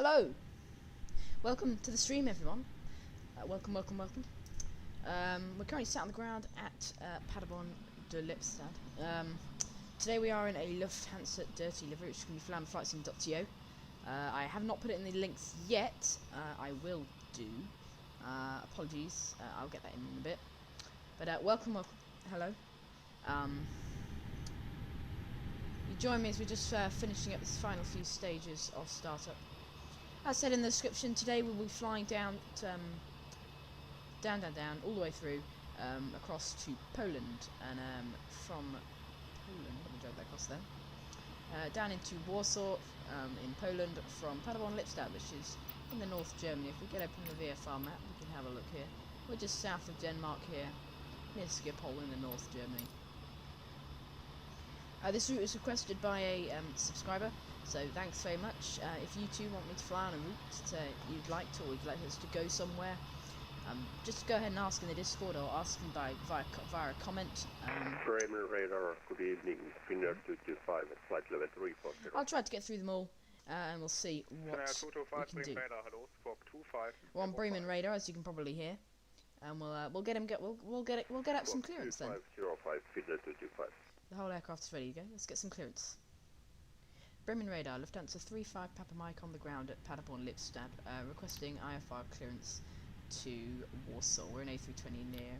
Hello! Welcome to the stream, everyone. Welcome. We're currently sat on the ground at Padderborn today we are in a Lufthansa dirty livery, which can be found on flightsim.to. I have not put it in the links yet. I will do. Apologies. I'll get that in a bit. But welcome. Hello. You join me as we're just finishing up this final few stages of startup. As said in the description, today we'll be flying down all the way through across to Poland, and from Poland, let me drag that across then, down into Warsaw in Poland, from Padderborn Lipstadt, which is in the North Germany. If we get open the VFR map, we can have a look here. We're just south of Denmark here, near Schiphol in the North Germany. This route was requested by a subscriber, so thanks very much. If you too want me to fly on a route you'd like to, or you'd like us to go somewhere, just go ahead and ask in the Discord, or ask me via a comment. Bremen radar, good evening, Finnair 225 at flight level 340. I'll try to get through them all, and we'll see what we can do. We're on Bremen radar, as you can probably hear, and we'll get up some clearance then. 505 Finnair 225. The whole aircraft's ready to go. Let's get some clearance. Bremen radar, Lufthansa 35 Papa Mike on the ground at Padderborn Lipstadt, requesting IFR clearance to Warsaw. We're in A32NX near.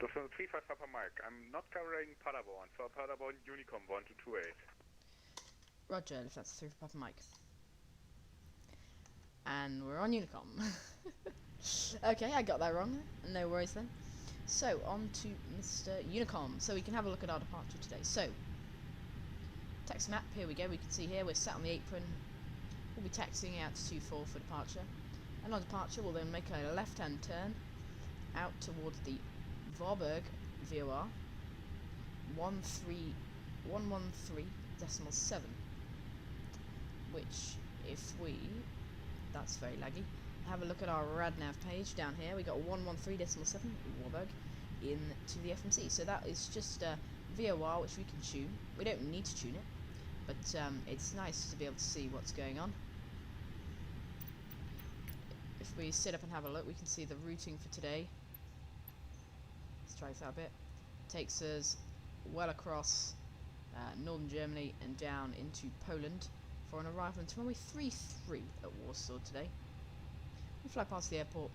Lufthansa 35 Papa Mike, I'm not covering Padderborn, so Padderborn Unicom 1228. Roger, Lufthansa 35 Papa Mike. And we're on Unicom. Okay, I got that wrong. No worries then. So, on to Mr. Unicom, so we can have a look at our departure today. So, taxi map, here we go, we can see here, we're sat on the apron. We'll be taxiing out to 24 for departure. And on departure, we'll then make a left-hand turn out towards the Warburg VOR 113.7, which, if we, that's very laggy, have a look at our RadNav page down here. We got 113.7 Warburg into the FMC. So that is just a VOR which we can tune. We don't need to tune it, but it's nice to be able to see what's going on. If we sit up and have a look, we can see the routing for today. Let's try this out a bit. Takes us well across northern Germany and down into Poland for an arrival into runway 33 at Warsaw today. We fly past the airport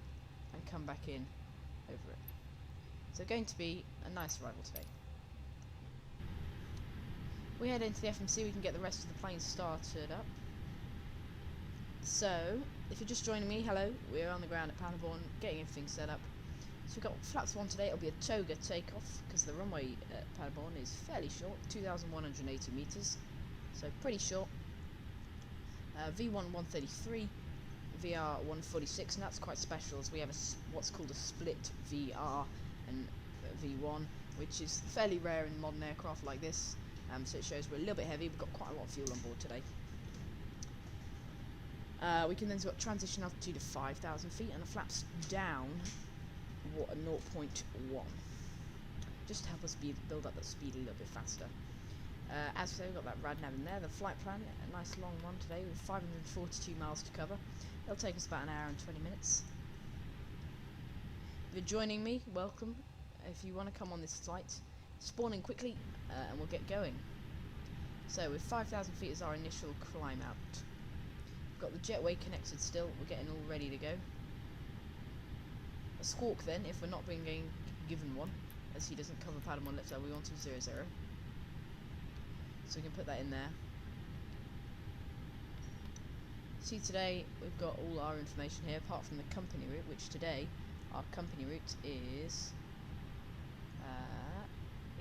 and come back in over it. So going to be a nice arrival today. We head into the FMC, we can get the rest of the plane started up. So, if you're just joining me, hello, we're on the ground at Padderborn, getting everything set up. So we've got flaps 1 today, it'll be a toga takeoff, because the runway at Padderborn is fairly short, 2,180 metres, so pretty short. V1 133. VR 146, and that's quite special, as we have what's called a split VR and V1, which is fairly rare in modern aircraft like this. So it shows we're a little bit heavy. We've got quite a lot of fuel on board today. We can then transition altitude to 5,000 feet and the flaps down 0.1, just to help us build up that speed a little bit faster. As I say, we've got that RadNav in there. The flight plan, a nice long one today with 542 miles to cover. It'll take us about an hour and 20 minutes. If you're joining me, welcome. If you want to come on this flight, spawn in quickly and we'll get going. So with 5,000 feet as our initial climb out. We've got the jetway connected still, we're getting all ready to go. A squawk then, if we're not being given one, as he doesn't cover Padderborn Lipstadt, we want to 00. So we can put that in there. See, today we've got all our information here, apart from the company route, which today our company route is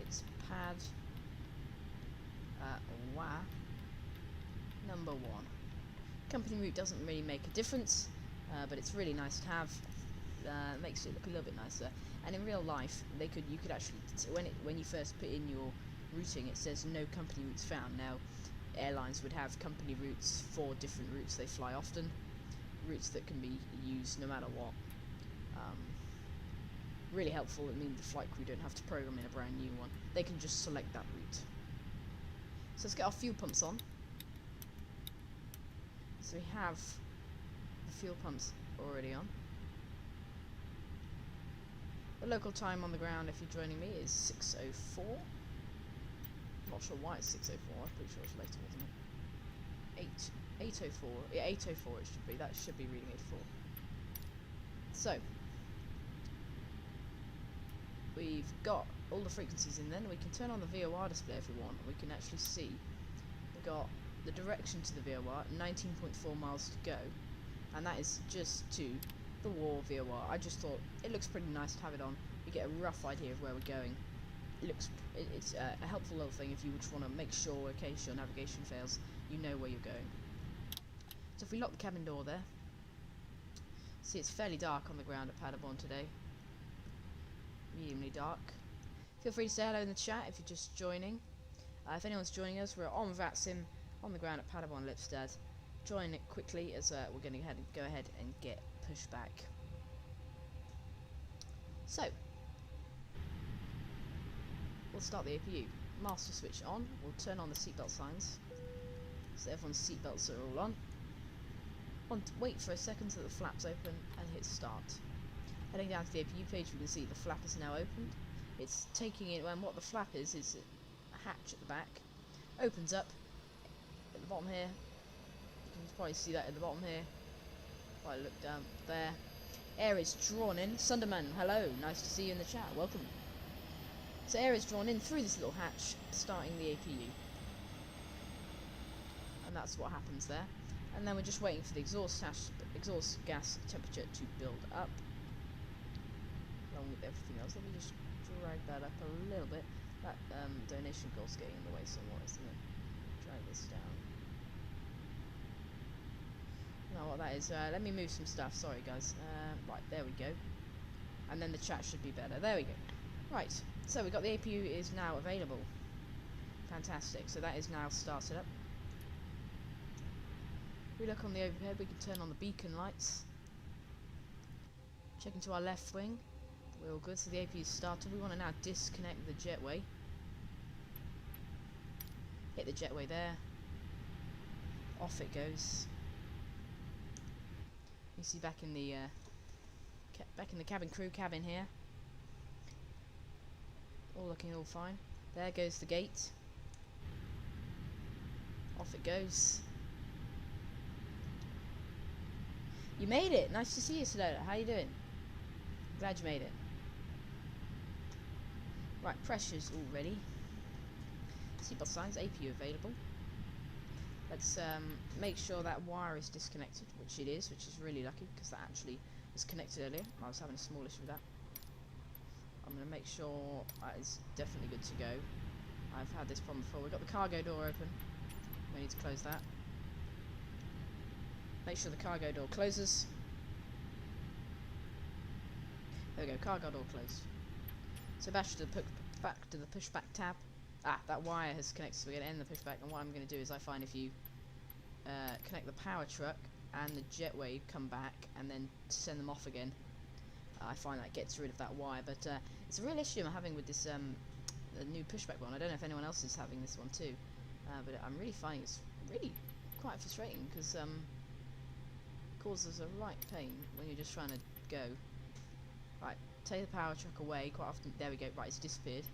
it's number 1. Company route doesn't really make a difference, but it's really nice to have. Makes it look a little bit nicer. And in real life, you could actually, when you first put in your routing, it says no company routes found. Now, airlines would have company routes for different routes they fly often, routes that can be used no matter what. Really helpful. It means the flight crew don't have to program in a brand new one. They can just select that route. So let's get our fuel pumps on. So we have the fuel pumps already on. The local time on the ground, if you're joining me, is 6:04. Not sure why it's 6:04. I'm pretty sure it's later, wasn't it? 8:04. Yeah, 8:04 it should be. That should be reading 8:04. So we've got all the frequencies in. Then we can turn on the VOR display if we want. We can actually see we've got the direction to the VOR, 19.4 miles to go, and that is just to the War VOR. I just thought it looks pretty nice to have it on. You get a rough idea of where we're going. It's a helpful little thing if you just want to make sure in case your navigation fails, you know where you're going. So if we lock the cabin door there, see it's fairly dark on the ground at Padderborn today. Mediumly dark. Feel free to say hello in the chat if you're just joining. If anyone's joining us, we're on Vatsim on the ground at Padderborn Lipstad. Join it quickly as we're going to go ahead and get pushback. So we'll start the APU. Master switch on. We'll turn on the seatbelt signs so everyone's seatbelts are all on. Wait for a second so the flaps open and hit start. Heading down to the APU page, we can see the flap is now opened. It's taking it, and what the flap is a hatch at the back. Opens up at the bottom here. You can probably see that at the bottom here. If I look down there. Air is drawn in. Sunderman, hello, nice to see you in the chat, welcome. So air is drawn in through this little hatch, starting the APU. And that's what happens there. And then we're just waiting for the exhaust gas temperature to build up. Along with everything else. Let me just drag that up a little bit. That donation goal's getting in the way somewhat, isn't it? Drag this down. Now what that is, let me move some stuff, sorry guys. Right, there we go. And then the chat should be better. There we go. Right, so we've got the APU is now available. Fantastic, so that is now started up. If we look on the overhead, we can turn on the beacon lights. Check into our left wing. We're all good, so the APU is started. We want to now disconnect the jetway. Hit the jetway there. Off it goes. You see back in the cabin crew cabin here. All looking all fine. There goes the gate. Off it goes. You made it! Nice to see you, Sonoda. How you doing? Glad you made it. Right, pressure's all ready. Seatbelt signs, APU available. Let's make sure that wire is disconnected, which it is, which is really lucky, because that actually was connected earlier. I was having a small issue with that. I'm going to make sure that is definitely good to go. I've had this problem before. We've got the cargo door open. We need to close that. Make sure the cargo door closes. There we go, cargo door closed. So back to the pushback tab. That wire has connected, so we're going to end the pushback. And what I'm going to do is I find if you connect the power truck and the jetway come back and then send them off again, I find that gets rid of that wire. But it's a real issue I'm having with this the new pushback one. I don't know if anyone else is having this one too, but I'm really finding it's really quite frustrating because causes a right pain when you're just trying to go. Right, take the power truck away. Quite often, there we go. Right, it's disappeared.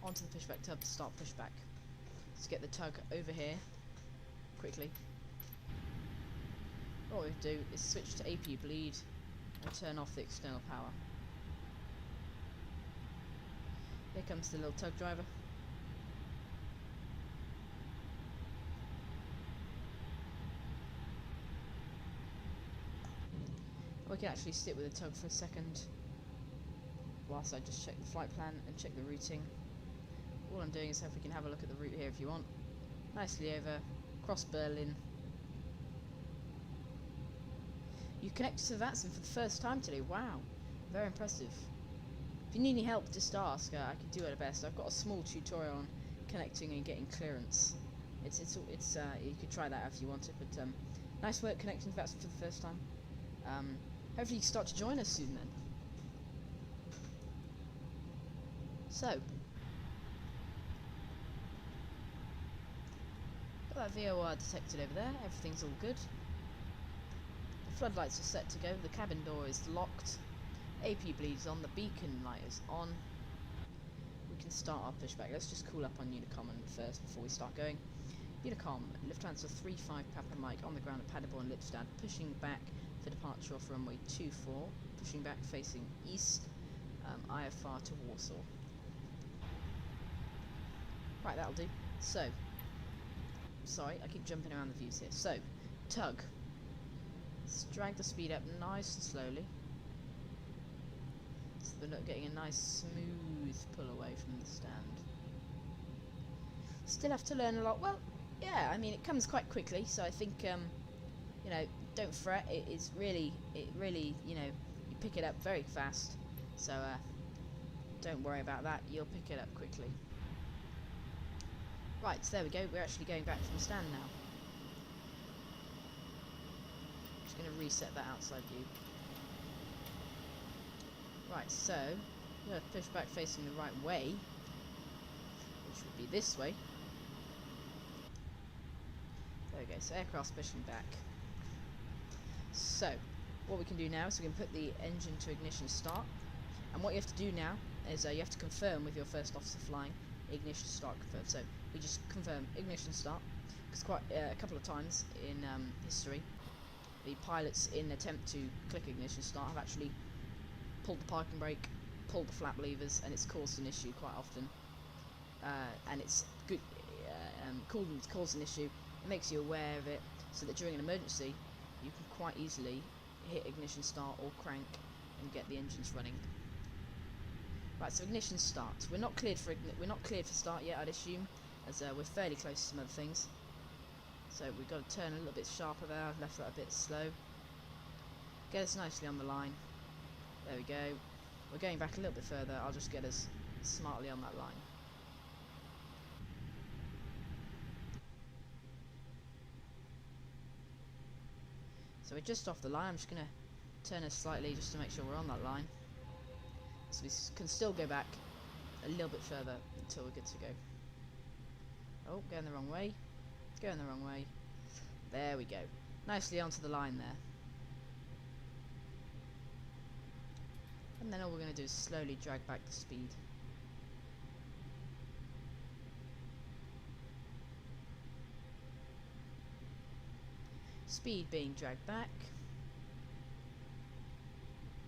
Onto the pushback tub to start pushback. Let's get the tug over here quickly. What we do is switch to APU bleed and turn off the external power. Here comes the little tug driver. We can actually sit with the tug for a second whilst I just check the flight plan and check the routing. All I'm doing is if we can have a look at the route here if you want. Nicely over, across Berlin. You connected to Vatsim for the first time today. Wow, very impressive. If you need any help, just ask. I can do it best. I've got a small tutorial on connecting and getting clearance. It's you could try that if you wanted, but nice work connecting to Vatsim for the first time. Hopefully you can start to join us soon then. So, got that VOR detected over there, everything's all good. Floodlights are set to go. The cabin door is locked. AP bleeds on. The beacon light is on. We can start our pushback. Let's just call up on Unicom first before we start going. Unicom, Lufthansa 35 Papa Mike on the ground at Padderborn Lipstadt, pushing back for departure off runway 24, pushing back facing east, IFR to Warsaw. Right, that'll do. So, sorry, I keep jumping around the views here. So, tug. Let's drag the speed up nice and slowly. So we're not getting a nice smooth pull away from the stand. Still have to learn a lot. Well, yeah, I mean, it comes quite quickly, so I think, you know, don't fret. It really, you know, you pick it up very fast. So, don't worry about that. You'll pick it up quickly. Right, so there we go. We're actually going back from stand now. Just going to reset that outside view. Right, so we're going to push back facing the right way, which would be this way. There we go, so aircraft's pushing back. So, what we can do now is we can put the engine to ignition start. And what you have to do now is you have to confirm with your first officer flying, ignition start confirmed. So, we just confirm ignition start, because quite a couple of times in history, the pilots, in an attempt to click ignition start, have actually pulled the parking brake, pulled the flap levers, and it's caused an issue quite often. And it's good, caused an issue. It makes you aware of it, so that during an emergency, you can quite easily hit ignition start or crank and get the engines running. Right, so ignition start. We're not cleared for start yet, I'd assume, as we're fairly close to some other things. So we've got to turn a little bit sharper there. I've left that a bit slow. Get us nicely on the line. There we go. We're going back a little bit further. I'll just get us smartly on that line. So we're just off the line. I'm just going to turn us slightly just to make sure we're on that line. So we can still go back a little bit further until we're good to go. Oh, going the wrong way. Going the wrong way. There we go. Nicely onto the line there. And then all we're going to do is slowly drag back the speed. Speed being dragged back.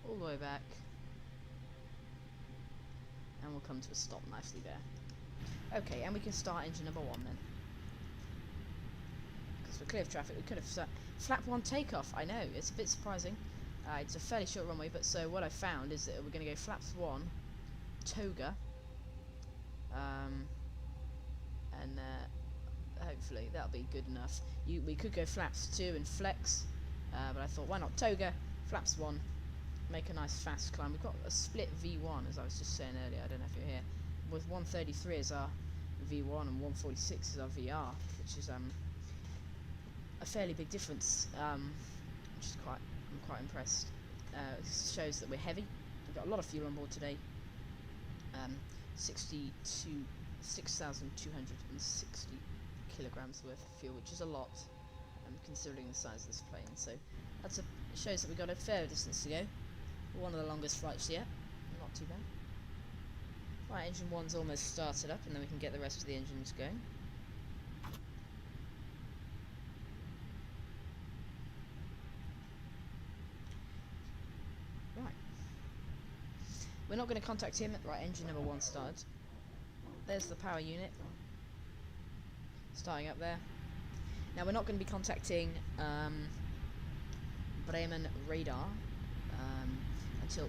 All the way back. And we'll come to a stop nicely there. Okay, and we can start engine number 1 then. Because we're clear of traffic, we could have flap 1 takeoff. I know, it's a bit surprising. It's a fairly short runway, but so what I found is that we're going to go flaps 1, toga, and hopefully that'll be good enough. We could go flaps 2 and flex, but I thought, why not toga, flaps 1, make a nice fast climb. We've got a split V1, as I was just saying earlier, I don't know if you're here, with 133 as our V1 and 146 as our VR, which is a fairly big difference, which is I'm quite impressed. It shows that we're heavy. We've got a lot of fuel on board today. 6,260 kilograms worth of fuel, which is a lot, considering the size of this plane. So it shows that we've got a fair distance to go. One of the longest flights yet. Not too bad. Right, engine 1's almost started up, and then we can get the rest of the engines going. Right. We're not going to contact him. Right, engine number 1 started. There's the power unit. Starting up there. Now we're not going to be contacting Bremen radar until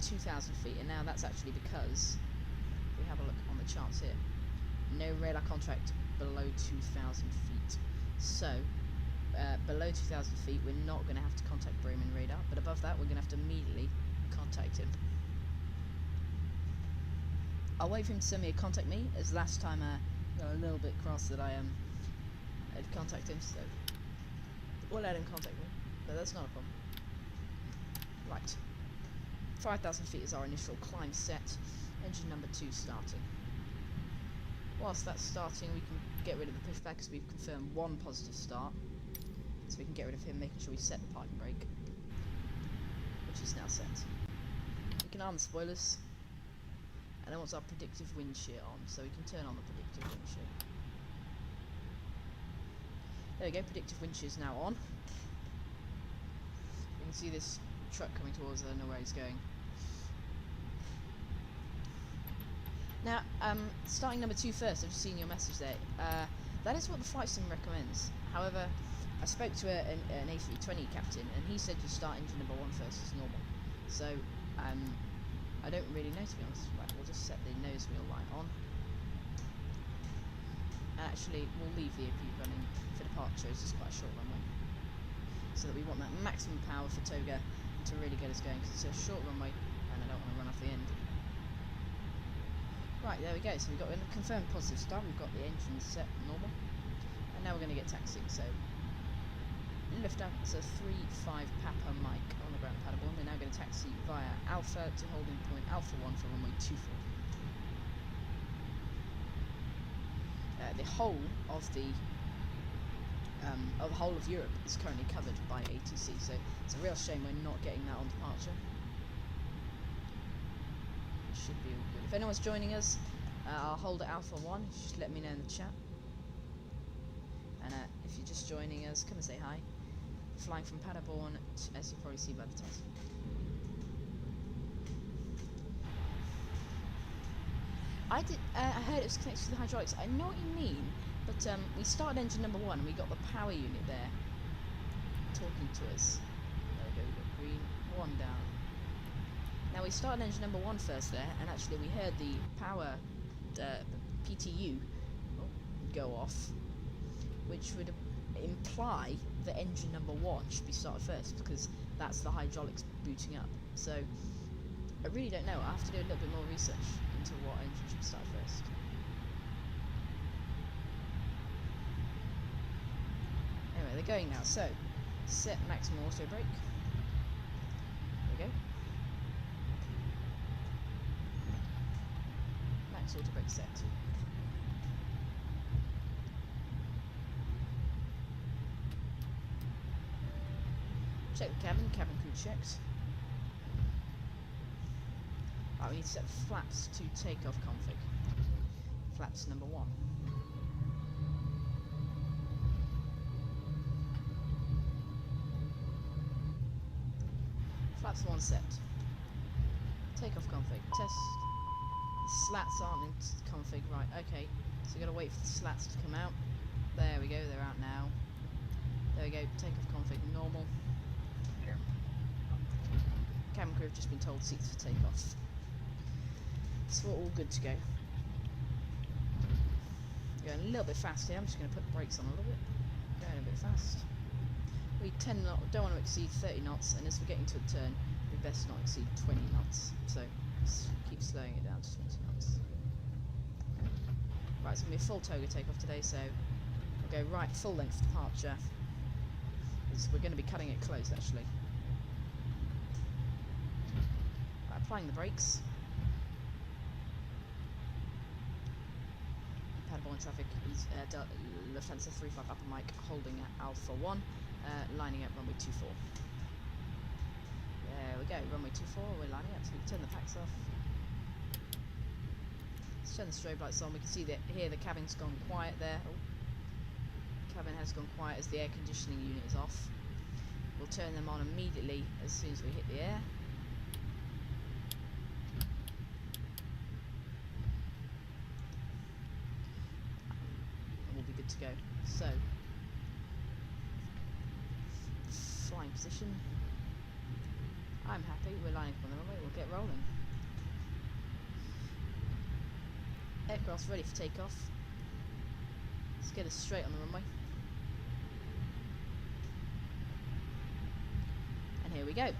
2,000 feet, and now that's actually because we have a look on the charts here. No radar contact below 2,000 feet. So below 2,000 feet, we're not going to have to contact Bremen radar, but above that, we're going to have to immediately contact him. I'll wait for him to send me a contact me, as last time I got a little bit cross that I had contacted him, so we'll let him contact me, but that's not a problem. Right, 5,000 feet is our initial climb set. Engine number 2 starting. Whilst that's starting, we can get rid of the pushback because we've confirmed 1 positive start, so we can get rid of him, making sure we set the parking brake. which is now set. We can arm the spoilers, and then once our predictive wind shear on, so we can turn on the predictive wind shear. There we go, predictive wind shear is now on. You can see this truck coming towards us, I don't know where he's going. Now, starting number 2 first, I've just seen your message there. That is what the flight sim recommends. However, I spoke to an A32NX captain, and he said you start engine number 1 first as normal. So, I don't really know, to be honest. Right, we'll just set the nose wheel light on. And actually, we'll leave the AP running for departure. It's just quite a short runway. So that we want that maximum power for Toga to really get us going, because it's a short runway, and I don't want to run off the end. Right, there we go. So we've got a confirmed positive start. We've got the engine set normal. And now we're going to get taxiing. So lift up. It's a 3-5 Papa Mike on the ground at Padderborn. We're now going to taxi via Alpha to holding point Alpha 1 for runway 24. The whole of the whole of Europe is currently covered by ATC. So it's a real shame we're not getting that on departure. Should be all good. If anyone's joining us, I'll hold at Alpha 1. Just let me know in the chat. And if you're just joining us, come and say hi. Flying from Padderborn, as you probably see by the title. I heard it was connected to the hydraulics. I know what you mean, but we started engine number 1 and we got the power unit there talking to us. There we go, we've got green, 1 down. Now we started engine number 1 first there, and actually we heard the power PTU go off, which would imply that engine number 1 should be started first, because that's the hydraulics booting up. So I really don't know. I have to do a little bit more research into what engine should start first. Anyway, they're going now. So set maximum auto brake. There we go. Auto brake set. Check the cabin crew checked. Right, we need to set the flaps to takeoff config. Flaps number 1. Flaps 1 set. Takeoff config. Test. Slats aren't in config, right, okay. So we've got to wait for the slats to come out. There we go, they're out now. There we go, takeoff config normal. Cabin crew have just been told seats for takeoff. So we're all good to go. Going a little bit fast here, I'm just going to put the brakes on a little bit. Going a bit fast. We don't want to exceed 30 knots, and as we're getting to a turn, we best not exceed 20 knots. So keep slowing it down to 20 knots. Right, it's going to be a full Toga takeoff today, so we'll go right full length departure. We're going to be cutting it close actually. Right, applying the brakes. Padderborn traffic is Lufthansa 35 Upper Mike holding at Alpha 1, lining up runway 24. There we go, runway 24, we're lining up, so we can turn the packs off. Let's turn the strobe lights on. We can see that here the cabin's gone quiet there. Oh. Cabin has gone quiet as the air conditioning unit is off. We'll turn them on immediately as soon as we hit the air. And we'll be good to go. So, flying position. I'm happy, we're lining up on the runway, we'll get rolling. Aircraft's ready for takeoff. Let's get us straight on the runway. And here we go.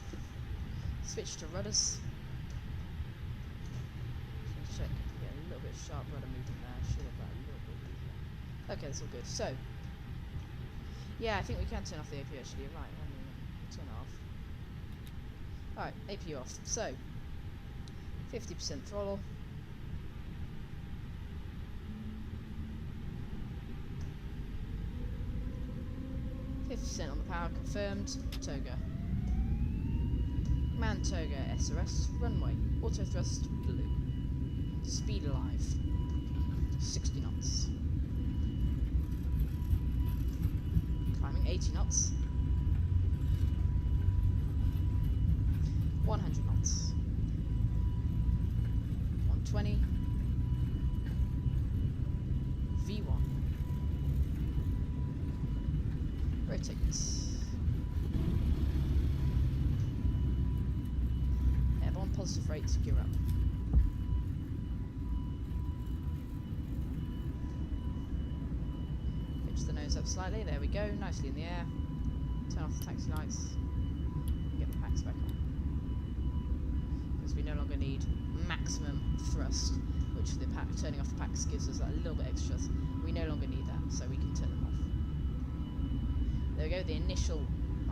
Switch to rudders. Just check, get a little bit of sharp rudder movement there. Should have got a little bit easier. Okay, that's all good. So, yeah, I think we can turn off the AP actually. You're right. Turn it off. Alright, AP off. So, 50% throttle. 50% on the power, confirmed. Toga. Mantoga SRS, runway, auto thrust blue, speed alive, 60 knots, climbing 80 knots, 100 knots, 120, V1, rotates. Positive rate, gear up. Pitch the nose up slightly, there we go, nicely in the air. Turn off the taxi lights. Get the packs back on. Because we no longer need maximum thrust, which the pack, turning off the packs gives us a little bit extra. We no longer need that, so we can turn them off. There we go, the initial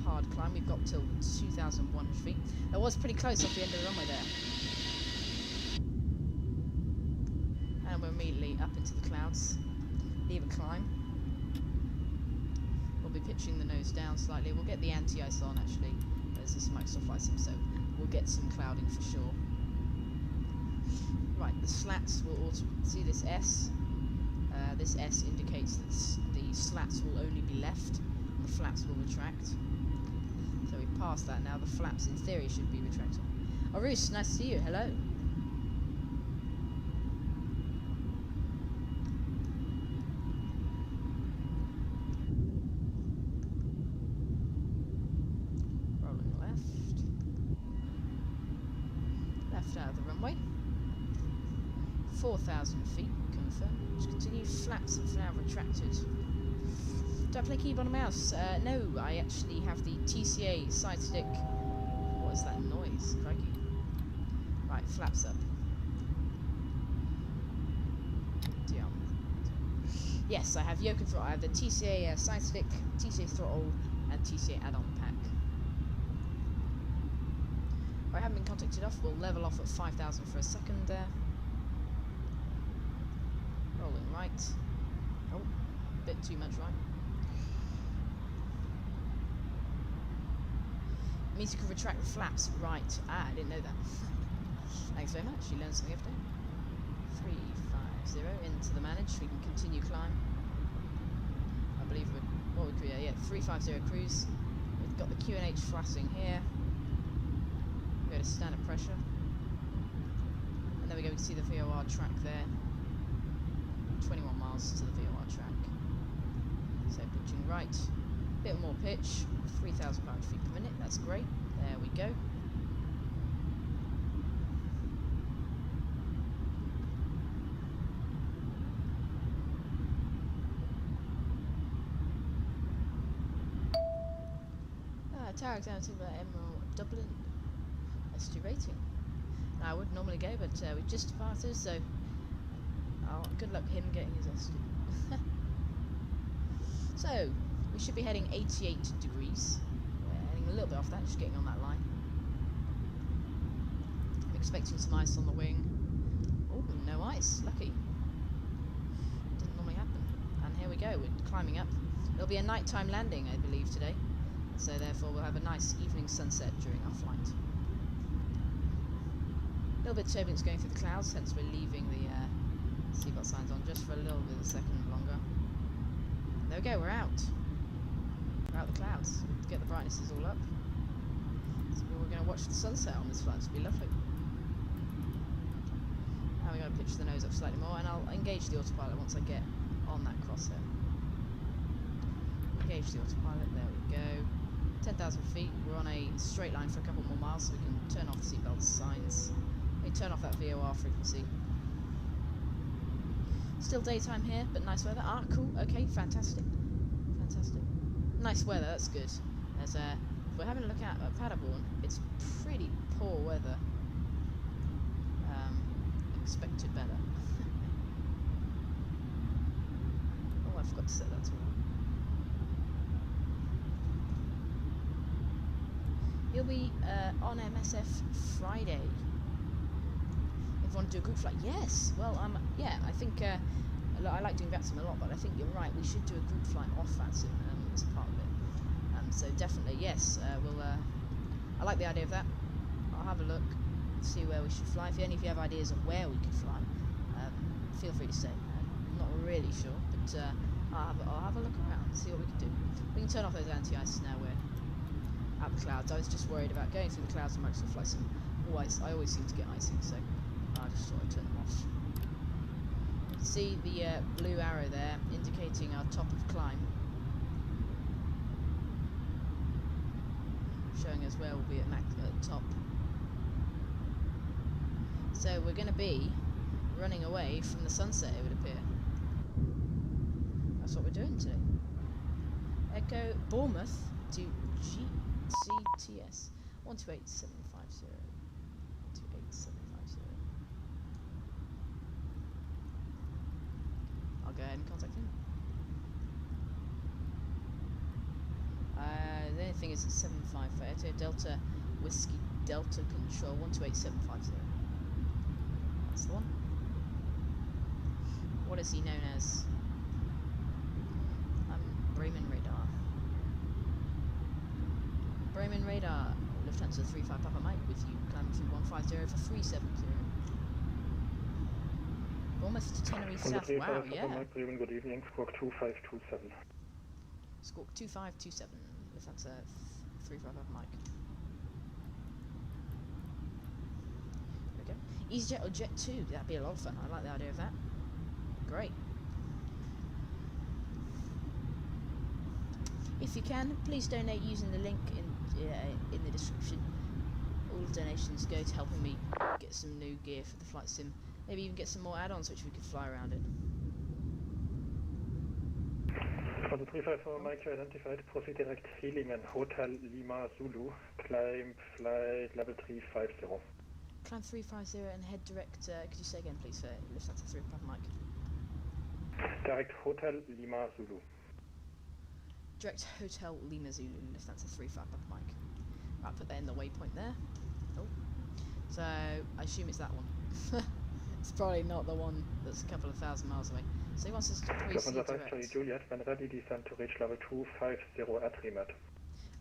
hard climb. We've got till 2,100 feet. That was pretty close off the end of the runway there. And we're immediately up into the clouds. Leave a climb. We'll be pitching the nose down slightly. We'll get the anti-ice on actually. There's this Microsoft Vatsim, so we'll get some clouding for sure. Right, the slats will also see this S. This S indicates that the slats will only be left. The flaps will retract. So we've passed that now. The flaps, in theory, should be retracted. Oh, Roos, nice to see you. Hello. Rolling left. Left out of the runway. 4,000 feet, confirmed. Just continue. Flaps have now retracted. Do I play keyboard and mouse? No, I actually have the TCA side stick. What is that noise? Crikey. Right, flaps up. Yes, I have yoke and throttle. I have the TCA side stick, TCA throttle, and TCA add-on pack. I haven't been contacted off. We'll level off at 5,000 for a second there. Rolling right. Oh, a bit too much right. It means you can retract the flaps. Right. Ah, I didn't know that. Thanks very much. You learned something every day. 350 into the manage. We can continue climb. I believe what we create. Yeah, 350 cruise. We've got the QNH flapping here. Go to standard pressure. And there we go. We can see the VOR track there. 21 miles to the VOR track. So pitching right. Bit more pitch. 3,500 feet per minute, that's great. There we go. Tower exam by Emerald Dublin. S2 rating. Now, I would normally go, but we just departed, so good luck him getting his S2. So, we should be heading 88 degrees. We're heading a little bit off that, just getting on that line. I'm expecting some ice on the wing. Oh, no ice, lucky. Didn't normally happen. And here we go, we're climbing up. There'll be a nighttime landing, I believe, today. So therefore we'll have a nice evening sunset during our flight. A little bit of turbulence going through the clouds, hence we're leaving the seatbelt signs on just for a little bit of a second longer. There we go, we're out. We're out the clouds. We'll get the brightnesses all up. So we're going to watch the sunset on this flight. It's going to be lovely. Now we're going to pitch the nose up slightly more, and I'll engage the autopilot once I get on that crosshair. Engage the autopilot, there we go. 10,000 feet, we're on a straight line for a couple more miles, so we can turn off the seatbelt signs. We turn off that VOR frequency. Still daytime here, but nice weather. Ah, cool, okay, fantastic. Fantastic. Nice weather, that's good. There's if we're having a look at Padderborn, it's pretty poor weather. Expected better. Oh, I forgot to set that to 1. He'll be on MSF Friday. If you want to do a group flight, yes. Well, yeah, I think I like doing Vatsim a lot, but I think you're right. We should do a group flight off Vatsim as part of it. So definitely, yes. I like the idea of that. I'll have a look, see where we should fly. If any of you have ideas of where we could fly, feel free to say. I'm not really sure, but I'll have a look around, see what we can do. We can turn off those anti-ices now we're at the clouds. I was just worried about going through the clouds in Microsoft Flight Sim. I always seem to get icing, so I just thought I'd turn them off. You can see the blue arrow there indicating our top of climb, showing us where we'll be at top. So we're going to be running away from the sunset, it would appear. That's what we're doing today. Echo Bournemouth to GCTS 128750. 128750. I'll go ahead and contact him. The only thing is it's 755 Delta Whiskey Delta Control 128750. That's the one. What is he known as? Bremen Radar. Bremen Radar, Lufthansa 35 Papa Mike with you, climbing through 150 for 370. Bournemouth to Tenerife South, wow, yeah. Mike, Bremen, good evening, Squawk 2527. Squawk 2527, Lufthansa 35 Papa Mike. There we go. EasyJet or Jet 2, that'd be a lot of fun, I like the idea of that. Great. If you can, please donate using the link in the description. All donations go to helping me get some new gear for the flight sim. Maybe even get some more add-ons which we could fly around in. For the 354 Mike, you identified, proceed direct Heilingen, Hotel Lima Zulu, climb flight level 350. Climb 350 and head direct, could you say again please for Lufthansa 3 Papa Mike? Direct Hotel Lima Zulu. Direct Hotel Lima Zulu, Lufthansa 35 Papa Mike. Right, put that in the waypoint there. Oh. So, I assume it's that one. It's probably not the one that's a couple of thousand miles away. So he wants us to proceed direct. Juliet, when ready, descend to reach level 250 at remat.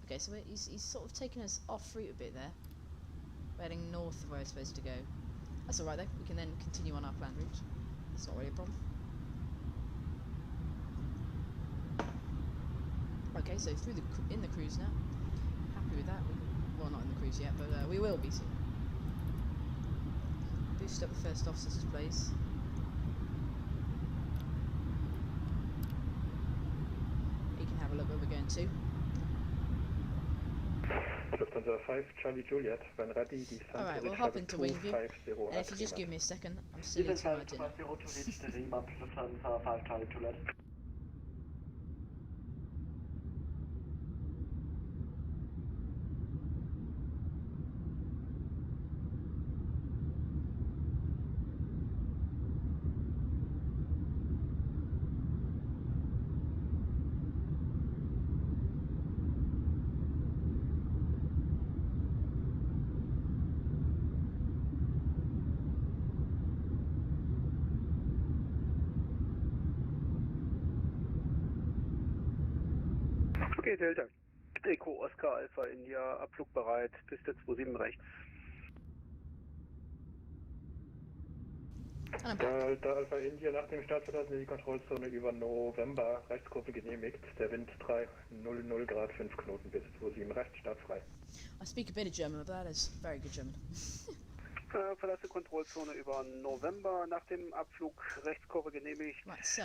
Okay, so he's sort of taken us off route a bit there. We're heading north of where we're supposed to go. That's alright though, we can then continue on our planned route. It's not really a problem. Okay, so through in the cruise now. Happy with that. Well, not in the cruise yet, but we will be soon. Boost up the first officer's place. You can have a look where we're going to. Lufthansa 5 Charlie Juliet, when ready, descend to Alright, we'll reach hop level into Wingview. 250 And if you just give me a second, I'm still eating my dinner. Lufthansa 5 Charlie Juliet. Okay, Delta. Echo Oscar Alpha India, Abflug bereit, Piste 27 rechts. Delta Alpha India, nach dem Start verlassen die Kontrollzone über November, Rechtskurve genehmigt, der Wind 300 Grad, 5 Knoten bis 27 rechts, startfrei. I speak a bit of German, but that is very good German. Verlasse Kontrollzone über November, nach dem Abflug Rechtskurve genehmigt. Right, so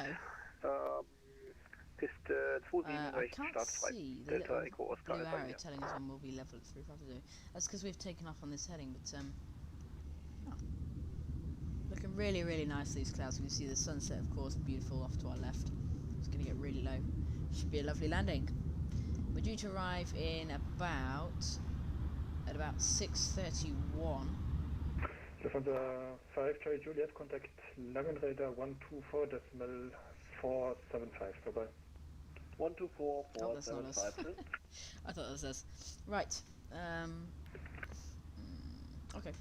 Piste 27 I rechts, can't startfrei. see the Delta Echo little Oscar blue Alpha arrow India. telling us when we'll be level at 350. That's because we've taken off on this heading, but oh. Looking really, really nice, these clouds. We can see the sunset, of course, beautiful off to our left. It's going to get really low. Should be a lovely landing. We're due to arrive in about 6:31. Lufthansa 5 Charlie Juliet, contact Langenräder 124.475, vorbei. 124.475. I thought that was us. Right. Okay.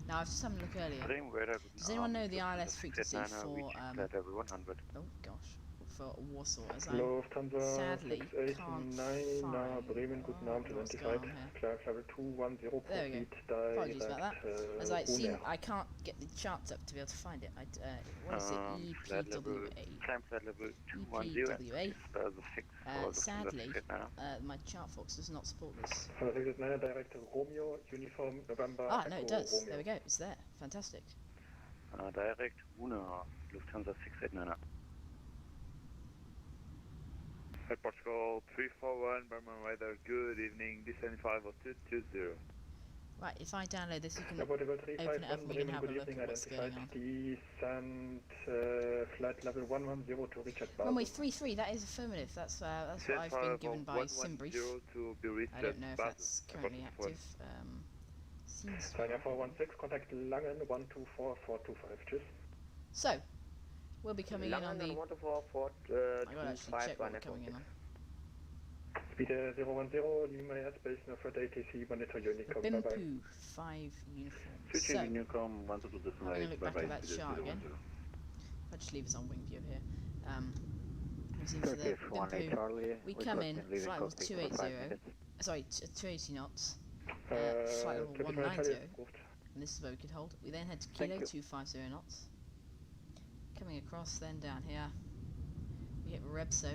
Now I've just had a look earlier. Does anyone know the ILS frequency for oh gosh, for Warsaw, as I Lufthansa sadly can't 689 find... Bremen, guten Abend, I don't know what's going identified. on here. Clark level 210, There we go. proceed Apologies about that. As I Rune seem, Air. I can't get the charts up to be able to find it. What is it? Flight level, EPWA. climb flight level 210 EPWA. spare the 6 for the Sadly, 689. my chart box does not support this. Von der 689 direct Romeo, Uniform, November, Ah, no, it Echo, does. Romeo. There we go. It's there. Fantastic. Direct Rune, Lufthansa 689. Hi Portugal 341, Berman weather, good evening, D75 was 220. Right, if I download this, you can Portugal open it up and we can Bremen, have a good look evening, at what's going identified. on. Descent, flight level 110 to Richard Basel. Runway 33, that is affirmative. That's what I've been given by SimBrief. To be reached I don't know if Basel. that's currently active. Seems to be Ryanair active. 416, contact Langen 124425, tschüss. So, we'll be coming in on the... I gotta actually check what we're coming in on. Speed 010, leaving my airspace, no further ATC, monitor Unicom, bye bye. Bimpu 5 uniform. Switching So, Unicom 122 decimal having a 8, look bye back bye. at that chart again. If I just leave us on wing view here. Using for the Bimpu, we come in, flight level 280, sorry, 280 knots, flight level 190, and this is where we could hold. We then head to Kilo 250 knots. Coming across then down here, we hit Rebso.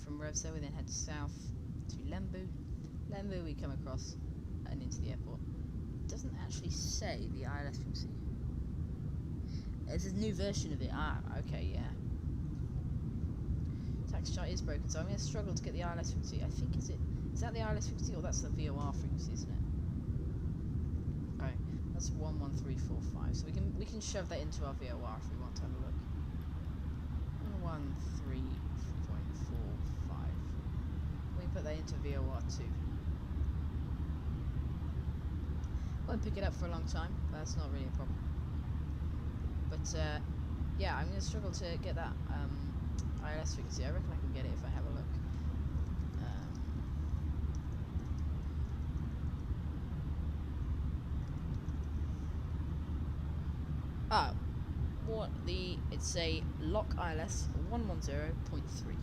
From Rebso we then head south to Lembu. Lembu we come across and into the airport. It doesn't actually say the ILS frequency. There's a new version of it. Ah, okay, yeah. Tax chart is broken, so I'm going to struggle to get the ILS frequency. I think is that the ILS frequency or that's the VOR frequency, isn't it? Okay, that's 11345. So we can shove that into our VOR if we want to have a look. 113.45. We can put that into VOR too. Won't pick it up for a long time, but that's not really a problem. But yeah, I'm going to struggle to get that ILS frequency. I reckon I can get it if I have a look. It's a lock ILS 110.3.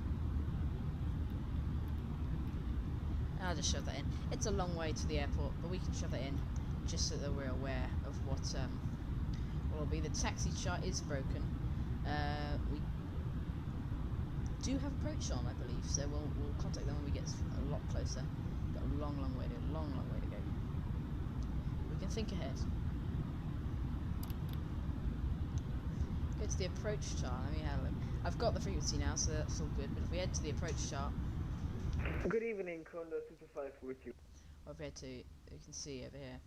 I'll just shove that in. It's a long way to the airport, but we can shove that in just so that we're aware of what will be. The taxi chart is broken. We do have approach on, I believe, so we'll contact them when we get a lot closer. Got a long way to go. We can think ahead. Go to the approach chart. Let me have a look. I've got the frequency now, so that's all good. But if we head to the approach chart, good evening, Condor 225 with you. or if we head to, you can see over here.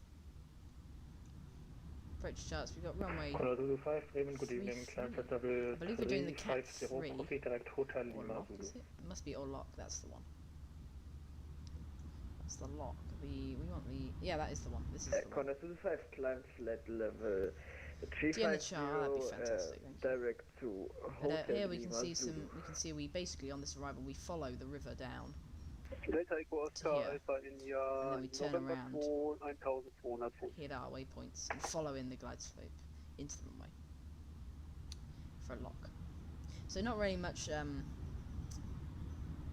Approach charts. We've got runway. Condor 225, Bremen, good evening. Climb flight level I believe we're doing the Cat 350, 3. proceed direct Hotel Or Lima lock, Zulu. is it? It must be or lock. That's the one. That's the lock. We want the. Yeah, that is the one. This is the one. Condor 225, climb flight level Do in the chart. That'd be fantastic. Thank you. direct to Hotel But here we can Lima see Zulu. we basically on this arrival we follow the river down. Delta Echo Oscar here. Alpha India, And then we turn November around. 9200. Hit our waypoints and follow in the glide slope into the runway for a lock. So not really much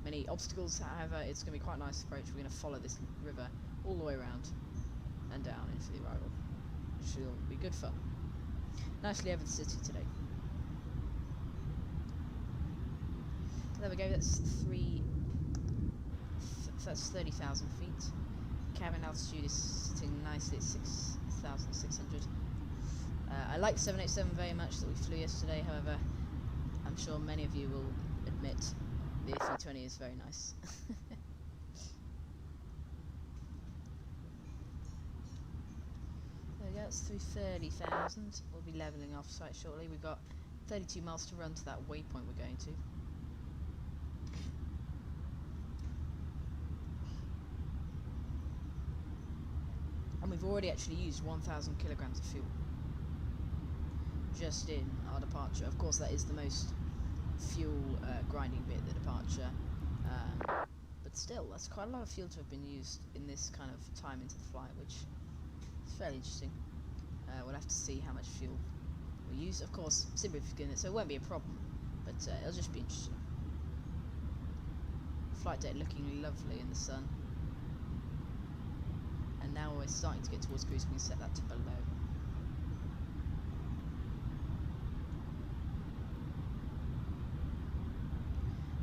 many obstacles, however it's going to be quite a nice approach. We're going to follow this river all the way around and down into the arrival, which will be good fun. Nicely over the city today. There we go, that's 30,000 feet. Cabin altitude is sitting nicely at 6,600. I like 787 very much that we flew yesterday, however, I'm sure many of you will admit the A320 is very nice. There we go, it's through 30,000. We'll be levelling off site shortly. We've got 32 miles to run to that waypoint we're going to. And we've already actually used 1,000 kilograms of fuel just in our departure. Of course, that is the most fuel grinding bit, the departure. But still, that's quite a lot of fuel to have been used in this kind of time into the flight, which is fairly interesting. We'll have to see how much fuel we use. Of course, SimBrief is doing it, so it won't be a problem, but it'll just be interesting. Flight deck looking lovely in the sun. And now we're starting to get towards cruise, we can set that to below.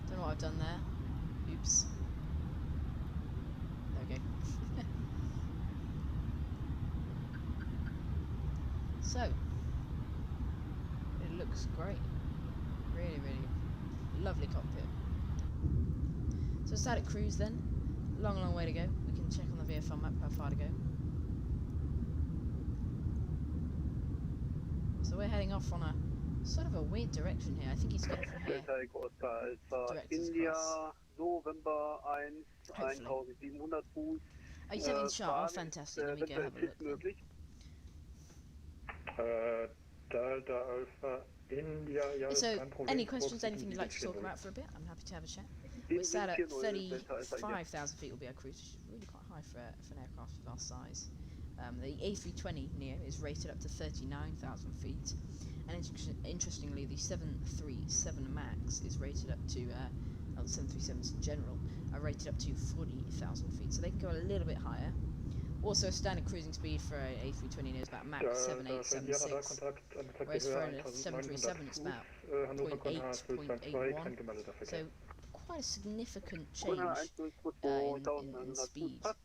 Don't know what I've done there. Oops. There we go. So, it looks great. Really, really lovely cockpit. So start at cruise then. Long way to go. We can check on the VFR map how far to go. So we're heading off on a sort of a weird direction here. I think he's going from here. Delta India, November 1, 1700 Fuß. Oh, you sent me the chart. Oh, fantastic. Let me go have a look then. Delta Alpha India, yeah, So, any questions, anything you'd like to talk about for a bit? I'm happy to have a chat. We're sat at 35,000 feet will be our cruise, which is really quite high for an aircraft of our size. The A320neo is rated up to 39,000 feet, and interestingly, the 737 MAX is rated up to, the 737s in general, are rated up to 40,000 feet, so they can go a little bit higher. Also, standard cruising speed for an A320neo is about Mach 7876, whereas for a 737 it's about 0.8, 0.81, so quite a significant change in speed. But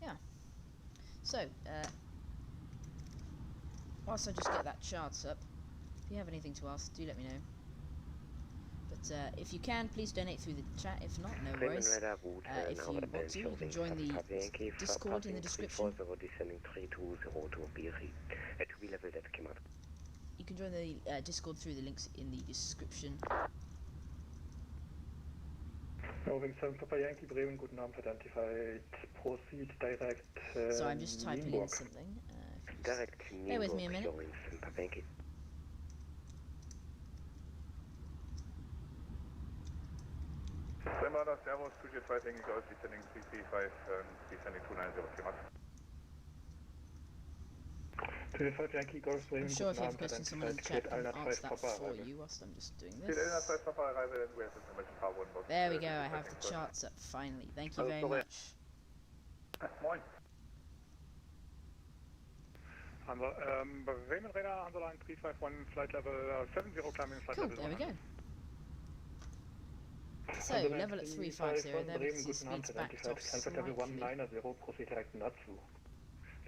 yeah, so whilst I just get that charts up, if you have anything to ask, do let me know. But if you can, please donate through the chat. If not, no worries. If you want to, you can join the Discord in the description. You can join the Discord through the links in the description. Moving 7 Papa Yankee Bremen, guten Abend, identified, proceed direct So I'm just typing in something. Bear with me a minute. Remember, Servus, 2J5 Tango Golf, descending 335 and descending 290 Kilometer. 2J5 Yankee Golf Bremen, I'm sure if you have a guten question, Abend, someone in the chat can identified, answer that Papa, for arrival. you whilst I'm just doing Till this. Elna 5 Papa arrival and we have information power box. There we go, I have the charts up finally. Thank you very much. Moin. Bremen Radar, Hansa Line 351, flight level 70, climbing flight Cool, level there we 100. go. So, level at 350 there, because his speed's backed off slightly. Proceed direct Natsu.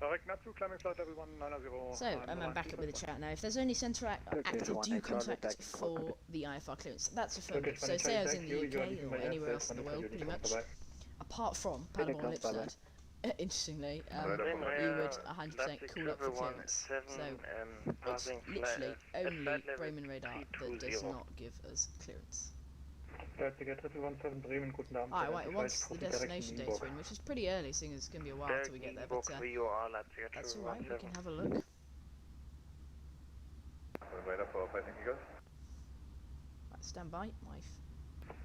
Direct Natsu, climbing flight level 190. So, I'm back up with the chat now. If there's only centre active, do you contact for the IFR clearance? That's affirmative. So, say I was in the UK or anywhere else in the world, pretty much, apart from Padderborn Lipstadt, interestingly, you would 100% call up for clearance. So, it's literally only Bremen Radar that does not give us clearance. Alright, right, once the destination data in, which is pretty early, seeing as it's going to be a while till we get there, but that's alright, we can have a look. Radar for fighting Eagles. Right, stand by,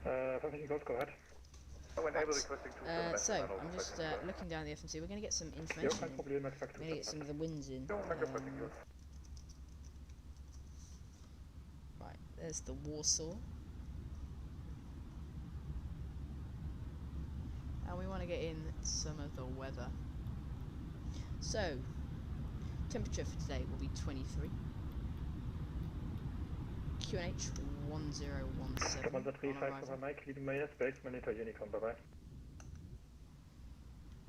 Go ahead. So, I'm just looking down the FMC, we're going to get some information in. We're going to get some of the winds in. Right, there's the Warsaw. And we want to get in some of the weather. So, temperature for today will be 23. QNH 1017 on arrival.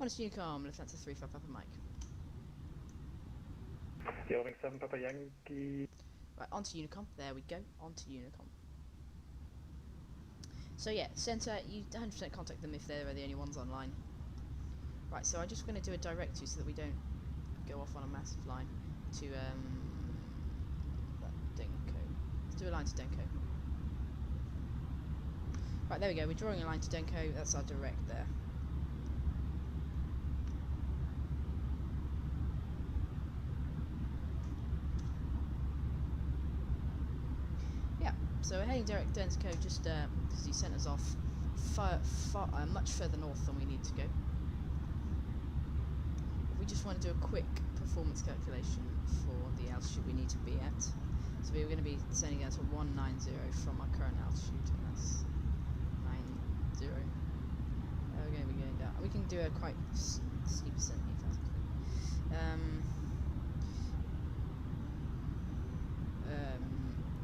Honest Unicom, Lufthansa 35 Papa Mike. Hearing 7 Papa Yankee. Right, onto Unicom. There we go, onto Unicom. So yeah, centre, you 100% contact them if they're the only ones online. Right, so I'm just going to do a direct to so that we don't go off on a massive line to that Denko. Let's do a line to Denko. Right, there we go, we're drawing a line to Denko, that's our direct there. So we're heading direct to Denko just because he sent us off much further north than we need to go. If we just want to do a quick performance calculation for the altitude we need to be at. So So we're going to be descending down to 190 from our current altitude, and that's 90. We're going to be going down. We can do a quite steep ascent if that's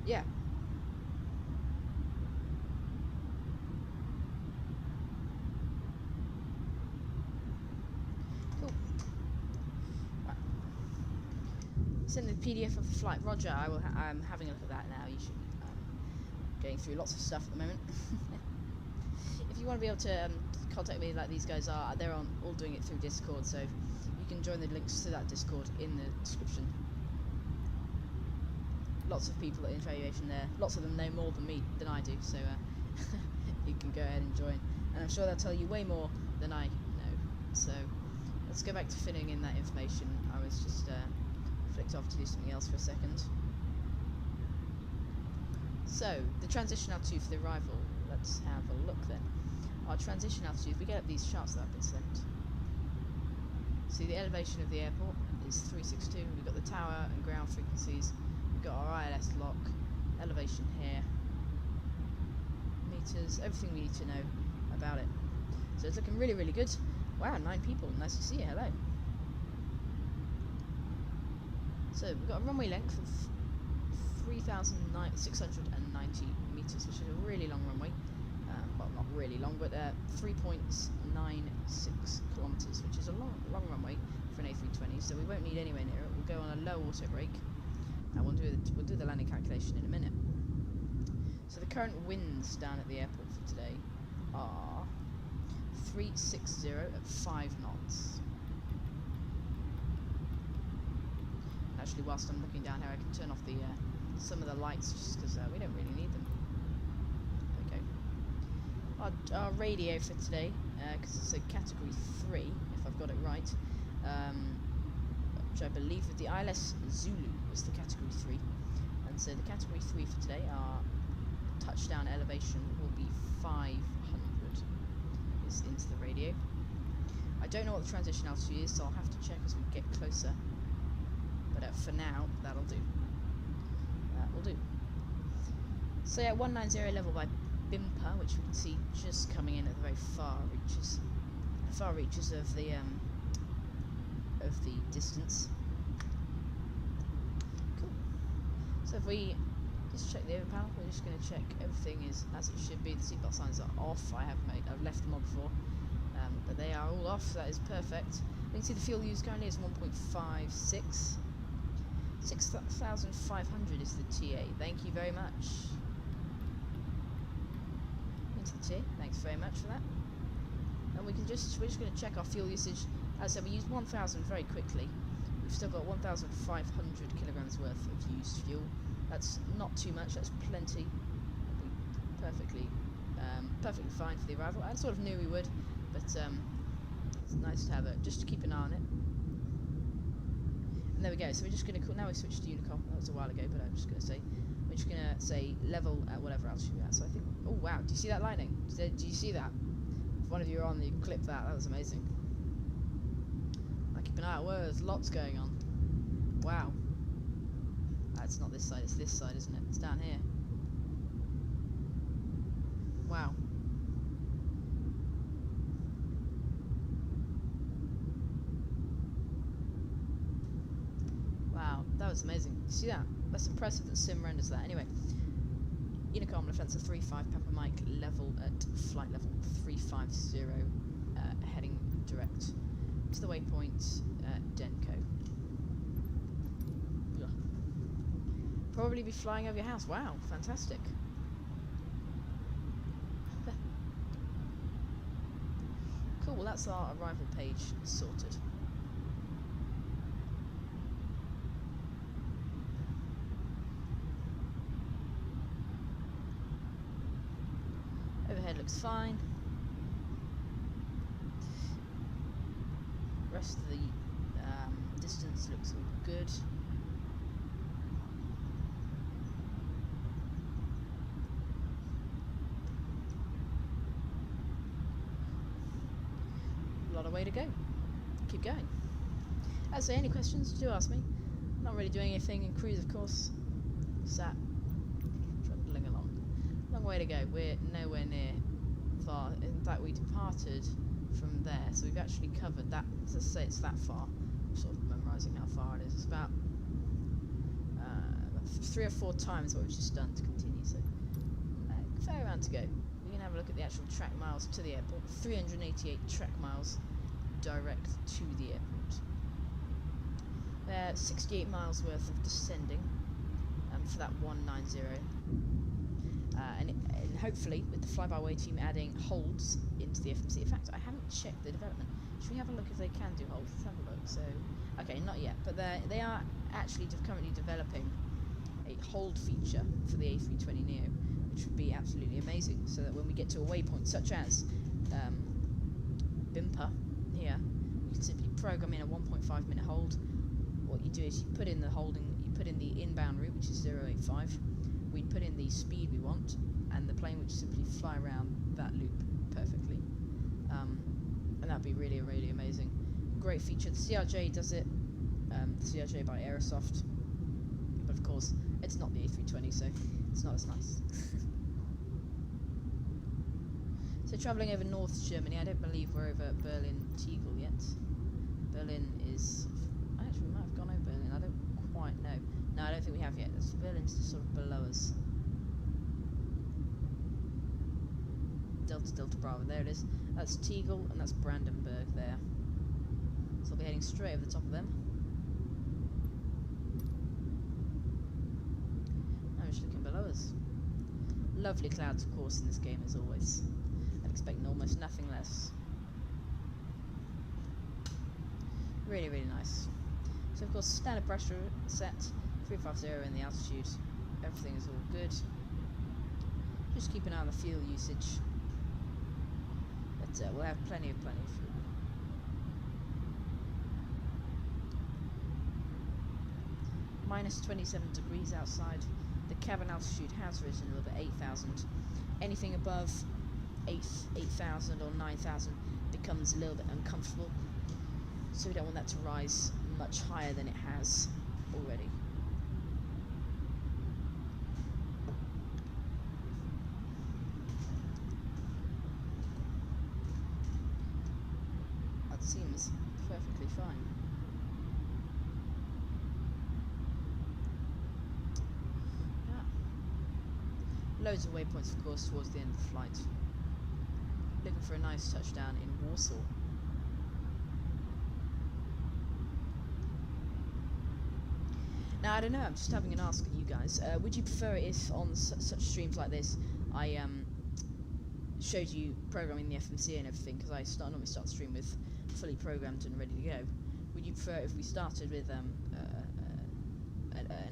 yeah. Cool. Right. Send the PDF of the flight. Roger. I'm having a look at that now. You should going through lots of stuff at the moment. If you want to be able to contact me like these guys are, they're all doing it through Discord, so you can join the links to that Discord in the description. Lots of people in aviation there. Lots of them know more than I do, so you can go ahead and join. And I'm sure they'll tell you way more than I know. So let's go back to filling in that information. I was just flicked off to do something else for a second. So the transition altitude for the arrival. Let's have a look then. Our transition altitude. If we get up these charts that have been sent. See, the elevation of the airport is 362. We've got the tower and ground frequencies. We've got our ILS lock, elevation here, meters, everything we need to know about it. So it's looking really, really good. Wow, 9 people. Nice to see you. Hello. So we've got a runway length of 3,690 meters, which is a really long runway. Well, not really long, but 3.96 kilometers, which is a long runway for an A320. So we won't need anywhere near it. We'll go on a low auto brake. And we'll do the landing calculation in a minute. So the current winds down at the airport for today are 360 at 5 knots. Actually, whilst I'm looking down here, I can turn off the some of the lights just because we don't really need them. Okay. Our radio for today, because it's a category 3, if I've got it right. Which I believe with the ILS Zulu was the category 3, and so the category 3 for today, our touchdown elevation will be 500 is into the radio. I don't know what the transition altitude is, so I'll have to check as we get closer, but for now that'll do. That will do. So yeah, 190 level by Bimper, which we can see just coming in at the very far reaches of the distance. Cool. So if we just check the over panel, we're just going to check everything is as it should be. The seatbelt signs are off. I've left them on before, but they are all off. That is perfect. You can see the fuel used currently is 1.56. 6,500 is the TA. Thank you very much. Into the TA. Thanks very much for that. And we're just going to check our fuel usage. As I said, we used 1,000 very quickly. We've still got 1,500 kilograms worth of used fuel. That's not too much. That's plenty. That'll be perfectly fine for the arrival. I sort of knew we would, but it's nice to have it. Just to keep an eye on it. And there we go. So we're just going to now we switched to Unicom. That was a while ago, but I'm just going to say we're just going to say level at whatever altitude you're at. So I think. Oh wow! Do you see that lightning? Do you see that? If one of you are on, you can clip that. That was amazing. I keep an eye out. Whoa, there's lots going on. Wow. It's not this side. It's this side, isn't it? It's down here. Wow. Wow, that was amazing. You see that? That's impressive that Sim renders that. Anyway, Unicom Lufthansa 35 Papa Mike, level at flight level 350, heading direct to the waypoint Denko. Ugh. Probably be flying over your house. Wow, fantastic. Cool, well that's our arrival page sorted. Overhead looks fine. Rest of the distance looks all good. A lot of way to go. Keep going. As I say, any questions, do ask me. I'm not really doing anything in cruise, of course. Sat trundling along. Long way to go. We're nowhere near far. In fact, we departed from there, so we've actually covered that. Let's say it's that far. I'm sort of memorising how far it is. It's about 3 or 4 times what we've just done to continue. So fair amount to go. We can have a look at the actual track miles to the airport. 388 track miles direct to the airport. 68 miles worth of descending for that 190. And hopefully, with the fly-by-way team adding holds into the FMC. In fact, I haven't checked the development. Should we have a look if they can do holds? Let's have a look. So, okay, not yet, but they are actually currently developing a hold feature for the A320neo, which would be absolutely amazing. So that when we get to a waypoint such as Bimper here, you can simply program in a 1.5 minute hold. What you do is you put in the inbound route, which is 085. We put in the speed we want, and the plane would simply fly around that loop perfectly. And that'd be really, really amazing. Great feature. The CRJ does it. The CRJ by Aerosoft, but of course it's not the A320, so it's not as nice. So travelling over North Germany, I don't believe we're over Berlin-Tegel yet. Berlin is... Actually, we might have gone over Berlin, I don't quite know. No, I don't think we have yet. Berlin's just sort of below us. Delta Bravo, there it is. That's Tegel, and that's Brandenburg there. So I'll be heading straight over the top of them. I'm just looking below us. Lovely clouds, of course, in this game, as always. I'd expect almost nothing less. Really, really nice. So, of course, standard pressure set, 350 in the altitude. Everything is all good. Just keep an eye on the fuel usage. But we'll have plenty of fuel. Minus 27 degrees outside. The cabin altitude has risen a little bit, 8,000. Anything above 8,000 or 9,000 becomes a little bit uncomfortable. So we don't want that to rise much higher than it has already. That seems perfectly fine. Loads of waypoints, of course, towards the end of the flight. Looking for a nice touchdown in Warsaw. Now, I don't know, I'm just having an ask at you guys. Would you prefer it if on such streams like this, I showed you programming the FMC and everything, because I normally start the stream with fully programmed and ready to go. Would you prefer if we started with an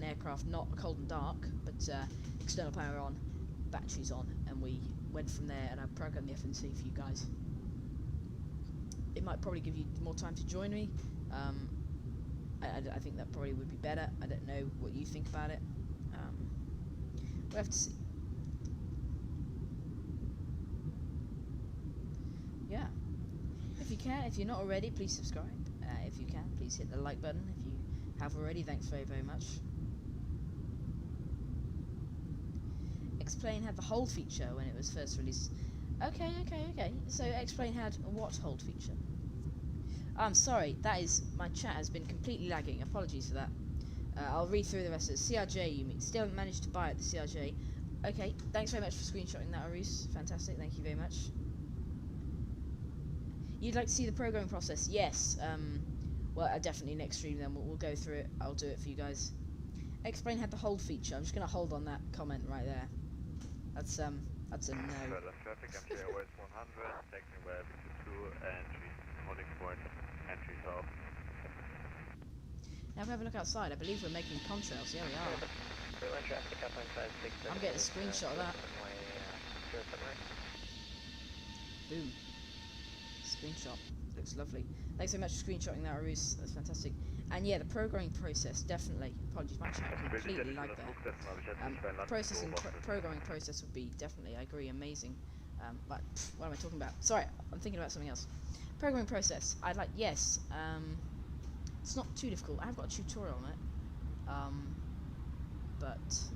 aircraft not cold and dark, but external power on, batteries on, and we went from there and I programmed the FMC for you guys? It might probably give you more time to join me. I think that probably would be better. I don't know what you think about it. We'll have to see. Yeah. If you can, if you're not already, please subscribe. If you can, please hit the like button. If you have already, thanks very, very much. X-Plane had the hold feature when it was first released. Okay. So X-Plane had what hold feature? I'm sorry, that is, my chat has been completely lagging. Apologies for that. I'll read through the rest of it. CRJ, you mean? Still haven't managed to buy it, the CRJ. Okay, thanks very much for screenshotting that, Arus. Fantastic, thank you very much. You'd like to see the programming process? Yes. Well, definitely next stream then. We'll go through it. I'll do it for you guys. X-Plane had the hold feature. I'm just going to hold on that comment right there. That's a no. Further traffic, I'm Airways 100, taking web 2 entry, holding point, entry south. Now if we have a look outside, I believe we're making contrails. Yeah, we are. I'm getting a screenshot of that. Boom. Screenshot. Looks lovely. Thanks so much for screenshotting that, Arus. That's fantastic. And yeah, the programming process, definitely. Apologies, my chat completely like that. Programming process would be definitely, I agree, amazing. But what am I talking about? Sorry, I'm thinking about something else. Programming process. I'd like, yes. It's not too difficult. I have got a tutorial on it. But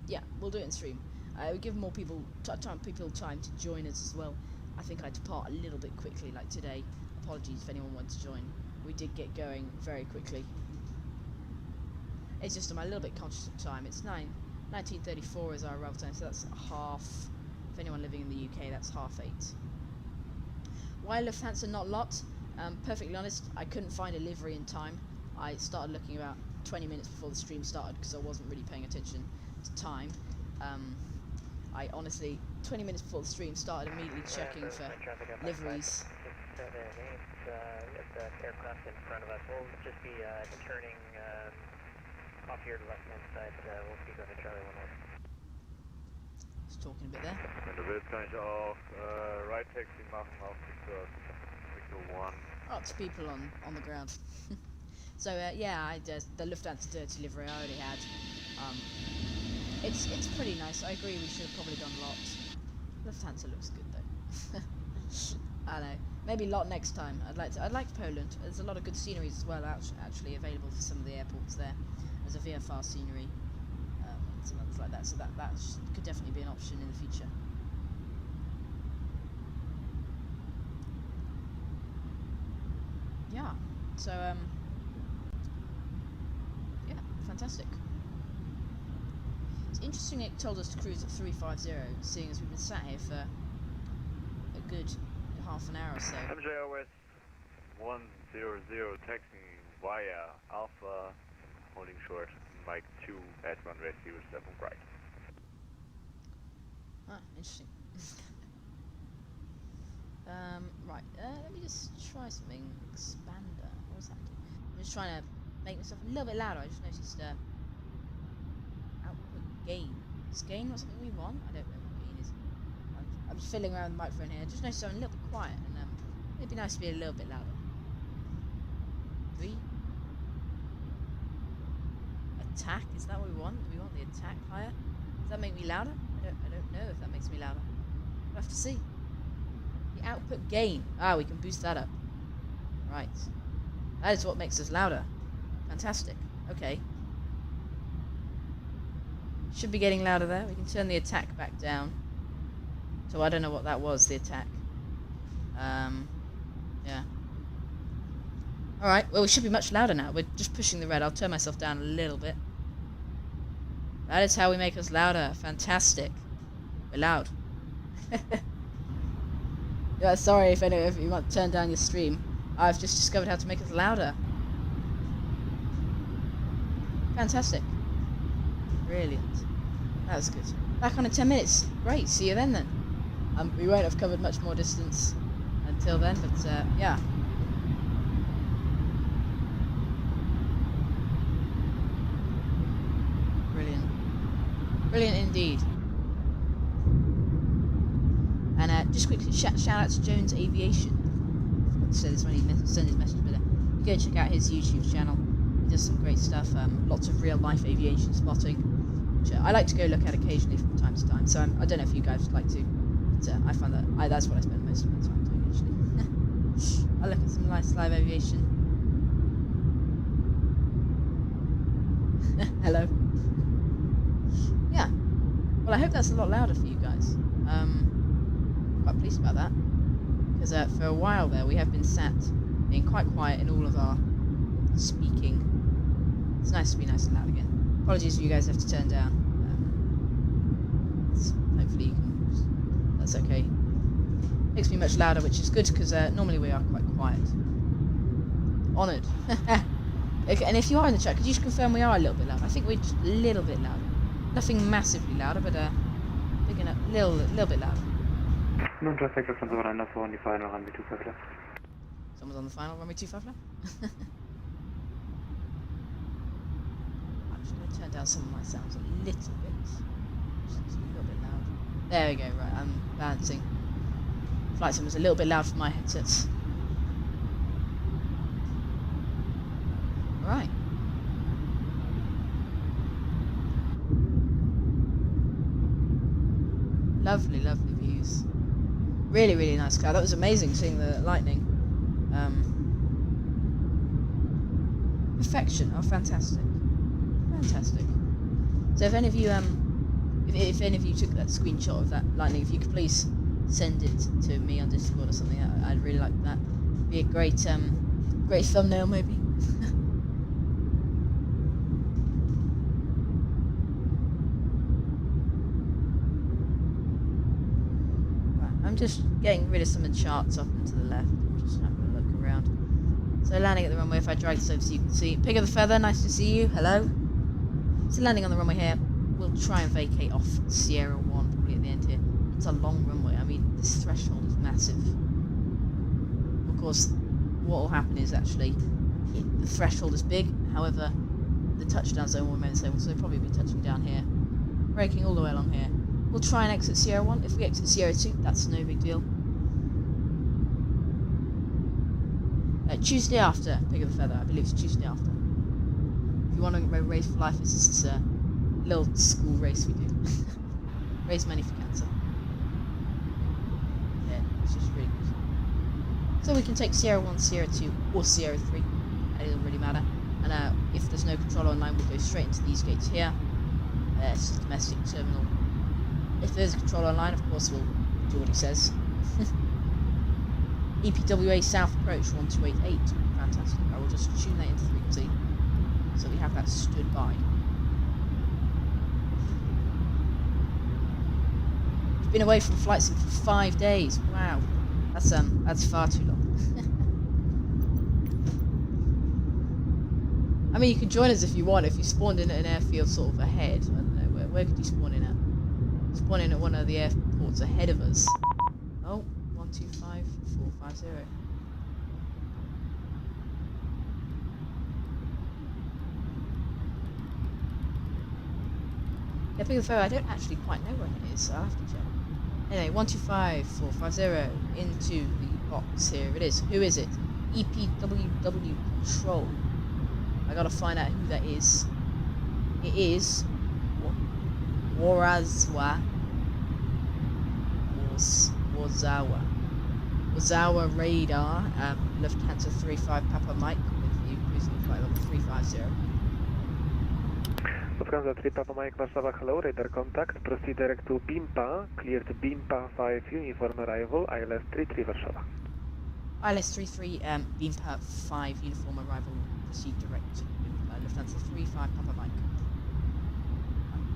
yeah, we'll do it in stream. We'll give more people time to join us as well. I think I depart a little bit quickly, like today. Apologies if anyone wants to join. We did get going very quickly. It's just I'm a little bit conscious of time. It's 19:34 is our arrival time, so that's half. For anyone living in the UK, that's 8:30. Why Lufthansa not lot? Perfectly honest, I couldn't find a livery in time. I started looking about 20 minutes before the stream started because I wasn't really paying attention to time. I honestly, 20 minutes before the stream, started immediately checking for liveries. 678, the aircraft in front of us. We'll just be turning off here to the left-hand side. We'll speak over Charlie 11. Just talking a bit there. Wenn du willst, kann ich auch Right Taxi machen auf Victor 1. Lots of people on the ground. So yeah, the Lufthansa dirty livery I already had. It's pretty nice. I agree. We should have probably done lot. Lufthansa looks good though. I know. Maybe lot next time. I'd like Poland. There's a lot of good sceneries as well actually available for some of the airports there. There's a VFR scenery, and some others like that. So that could definitely be an option in the future. Yeah. So yeah, fantastic. It's interesting it told us to cruise at 350, seeing as we've been sat here for a good half an hour or so. MJOS 100 taxiing via Alpha, holding short, Mike 2 at runway 07 right. Ah, interesting. Right, let me just try something. Expander. What was that do? I'm just trying to make myself a little bit louder. I just noticed output gain. Is gain not something we want? I don't know what gain is. I'm just fiddling around with the microphone here. I just noticed I'm a little bit quiet, and it'd be nice to be a little bit louder. 3. Attack, is that what we want? Do we want the attack higher? Does that make me louder? I don't know if that makes me louder. We'll have to see. The output gain. Ah, we can boost that up. Right. That is what makes us louder. Fantastic. Okay. Should be getting louder there. We can turn the attack back down. So I don't know what that was, the attack. Yeah. Alright, well we should be much louder now. We're just pushing the red. I'll turn myself down a little bit. That is how we make us louder. Fantastic. We're loud. Yeah, sorry if you want to turn down your stream. I've just discovered how to make us louder. Fantastic. Brilliant. That was good. Back on in 10 minutes. Great, see you then. We won't have covered much more distance until then, but yeah. Brilliant. Brilliant indeed. And just quickly, shout out to Jones Aviation. I forgot to say this when he sent his message, but you go check out his YouTube channel. He does some great stuff, lots of real-life aviation spotting, which I like to go look at occasionally from time to time. So I don't know if you guys would like to, but I find that that's what I spend most of my time doing, actually. I look at some nice live aviation. Hello. Yeah. Well, I hope that's a lot louder for you guys. Quite pleased about that, because for a while there we have been sat being quite quiet in all of our speaking. It's nice to be nice and loud again. Apologies if you guys have to turn down. Hopefully you can that's okay. Makes me much louder, which is good, because normally we are quite quiet. Honoured. Okay, and if you are in the chat, could you just confirm we are a little bit louder? I think we're just a little bit louder. Nothing massively louder, but big enough, little bit louder. No traffic from the runner for the final runway 25 left. Someone's on the final runway 25 left. I'm just going to turn down some of my sounds a little bit. Just a little bit loud. There we go, right, I'm balancing. Flight sim was a little bit loud for my headsets. Right. Lovely, lovely views. Really, really nice cloud. That was amazing seeing the lightning. Perfection. Oh, fantastic. Fantastic. So if any of you If any of you took that screenshot of that lightning, if you could please send it to me on Discord or something, I'd really like that. Be a great thumbnail maybe. I'm just getting rid of some of the charts up and to the left. Just having a look around. So landing at the runway, if I drag this over so you can see. Pig of the Feather, nice to see you. Hello. So landing on the runway here. We'll try and vacate off Sierra 1 probably at the end here. It's a long runway. I mean, this threshold is massive. Of course, what will happen is actually the threshold is big. However, the touchdown zone will remain the same. So they'll probably be touching down here, braking all the way along here. We'll try and exit Sierra 1. If we exit Sierra 2, that's no big deal. Tuesday after, Pig of the Feather. I believe it's Tuesday after. If you want to race for life, it's just a little school race we do. Raise money for cancer. Yeah, it's just really good. So we can take Sierra 1, Sierra 2, or Sierra 3. It doesn't really matter. And if there's no control online, we'll go straight into these gates here. It's a domestic terminal. If there's a control online, of course, we'll do what he says. EPWA South Approach 1288. Fantastic. I will just tune that into frequency so we have that stood by. We've been away from flight sim for 5 days. Wow. That's far too long. I mean, you can join us if you want. If you spawned in at an airfield sort of ahead. I don't know, where could you spawn in at? Spawn in at one of the airports ahead of us. Oh, 125450. Yeah, Pig of the Feather, I don't actually quite know where it is, so I'll have to check. Anyway, 125450 into the box. Here it is. Who is it? EPWW Control. I gotta find out who that is. It is Warsaw. Warsaw Radar, Lufthansa 35 Papa Mike with you, cruising flight level 350. Lufthansa 3 Papa Mike, Warsaw, hello, radar contact, proceed direct to BIMPA, cleared BIMPA 5, uniform arrival, ILS 33 Warsaw. ILS 33, BIMPA 5, uniform arrival, proceed direct to Lufthansa 35 Papa Mike.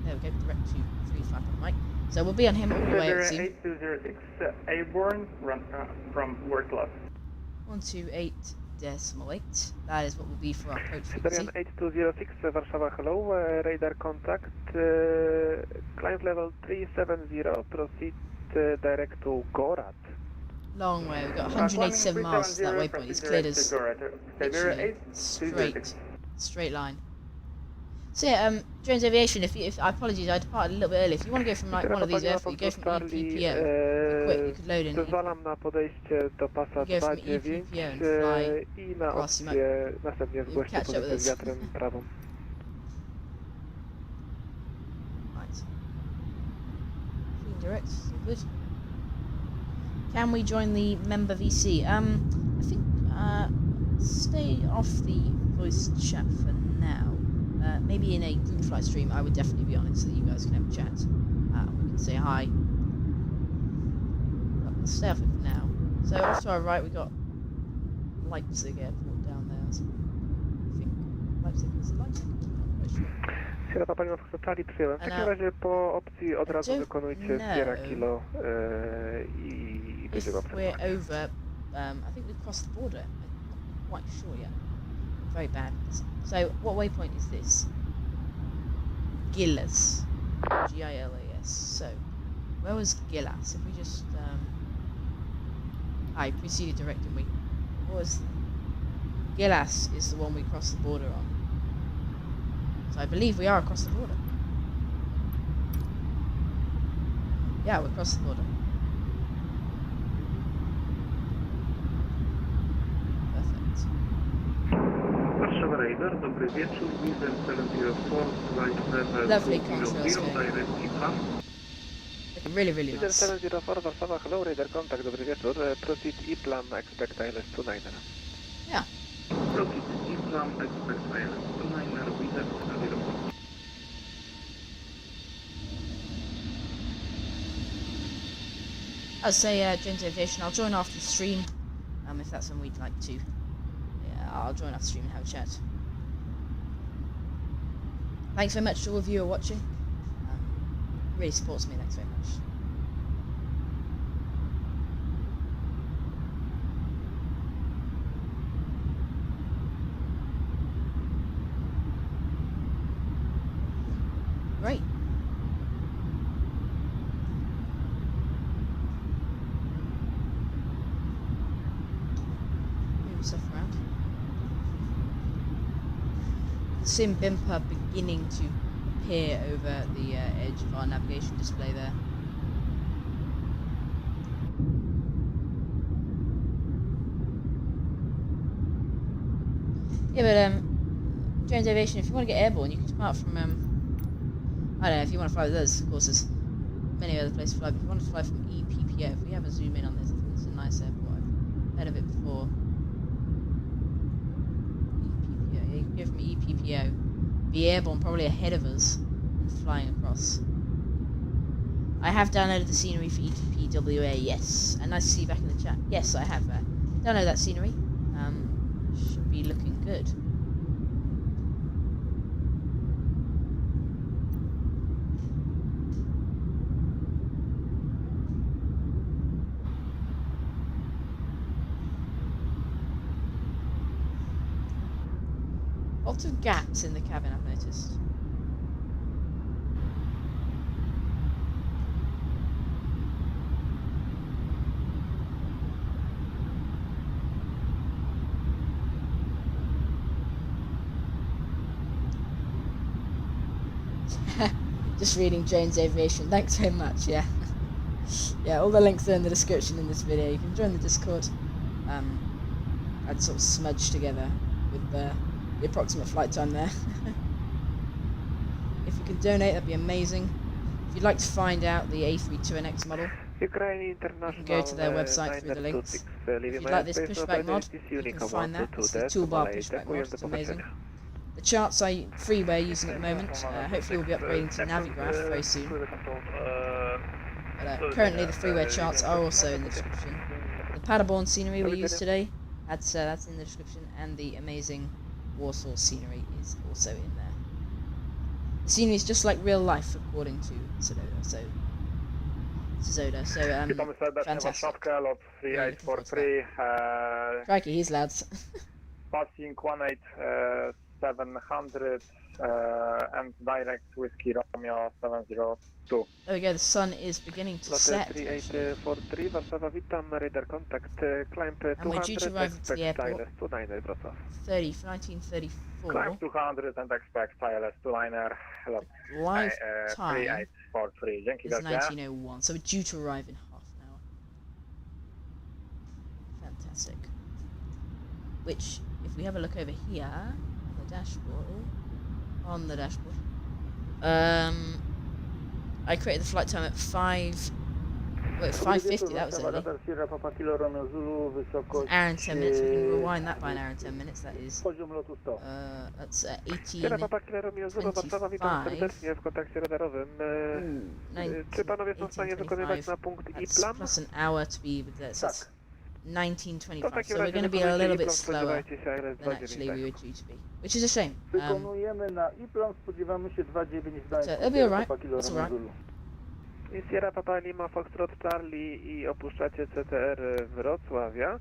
There we go, direct to 35 Papa Mike. So we'll be on him all the way, it seems. 8206, Airborne, run from Warsaw. 128.8. That is what will be for our approach frequency. Padderborn 8206, Warsaw, hello, radar contact, climb level 370, proceed direct to Gorat. Long way, we've got 187 miles to that waypoint. It's cleared as literally straight line. So yeah, Jones Aviation, if I apologize, I departed a little bit early. If you want to go from like one of these airfields, you go from EPPO, quick, you could load in. Pozwalam na podejście do pasa You go from 29 EPPO and fly i na across, you opcję następnie zgłoście catch up with pozycję us. z wiatrem prawą. Right. Direct, so good. Can we join the member VC? I think stay off the voice chat for now. Maybe in a group flight stream, I would definitely be on it so that you guys can have a chat. We can say hi. But we'll stay off it for now. So off to our right, we got Leipzig Airport down there. So I think Leipzig is Leipzig. Sierra Papa Lima Fox Charlie przyjąłem. W takim razie po opcji od razu wykonujcie Sierra Kilo i będzie go we're over, I think we've crossed the border. I'm not quite sure yet. Very bad. So, what waypoint is this? Gilas. Gilas. So, where was Gilas? If we just, I preceded direct, didn't we? What was... Gilas is the one we crossed the border on. So I believe we are across the border. Yeah, we're across the border. Perfect. Warszawa Radar, dobry wieczór, Wizen 704, flight level Lovely 200, contrails going. direct IPA. Looking really, really Wizen nice. 704, Warszawa, hello, radar contact, dobry wieczór, proceed IPLAN, expect ILS 29er. Yeah. Proceed IPLAN, expect ILS 29er, Wizen 704. I'll say James Aviation. I'll join after the stream, if that's when we'd like to. Yeah, I'll join after the stream and have a chat. Thanks very much to all of you who are watching. Really supports me. Thanks very much. Great. Move stuff around. Sim bimper beginning to appear over the edge of our navigation display there. Yeah, but James Aviation, if you want to get airborne, you can depart from I don't know, if you want to fly with us, of course there's many other places to fly, but if you want to fly from EPPO, if we have a zoom in on this, I think it's a nice airport, I've heard of it before. EPPO, yeah, you can go from EPPO, be airborne probably ahead of us, and flying across. I have downloaded the scenery for EPPWA, yes, and nice to see you back in the chat. Yes, I have downloaded that scenery, should be looking good. Lots of gaps in the cabin, I've noticed. Just reading Jane's Aviation. Thanks very much, yeah. Yeah, all the links are in the description in this video. You can join the Discord. I'd sort of smudged together with the approximate flight time there. If you can donate, that'd be amazing. If you'd like to find out the A32NX model, you can go to their website through the links. If you'd like this pushback mod, you can find that. It's the toolbar pushback mod. It's amazing. The charts are free we're using at the moment. Hopefully we'll be upgrading to Navigraph very soon. But currently the freeware charts are also in the description. The Padderborn Scenery we used today, that's in the description, and the amazing Warsaw Scenery is also in there. The scenery is just like real life, according to Zoda. So, fantastic. Really looking forward to that. Crikey, he's loud. Passing 18700 and direct Whiskey Romeo 702. There we go, the sun is beginning to set. 3843, Warszawa, witam, radar contact, climb 200, and we're due to arrive at the airport. 1934. Climb 200 and expect ILS 2-liner. Live time 3843. Dzięki is 1901, so we're due to arrive in half an hour. Fantastic. Which, if we have a look over here, on the dashboard, I created the flight time at 5:50, that was early. An hour and 10 minutes, we can rewind that by an hour and 10 minutes, that is, that's 1825, plus an hour to be with this, that's 1925, so we're going to be a little bit slower than actually we were due to be, which is a shame. So it'll be alright, it's alright. Sierra Papa Lima Foxtrot Charlie i opuszczacie CTR Wrocławia.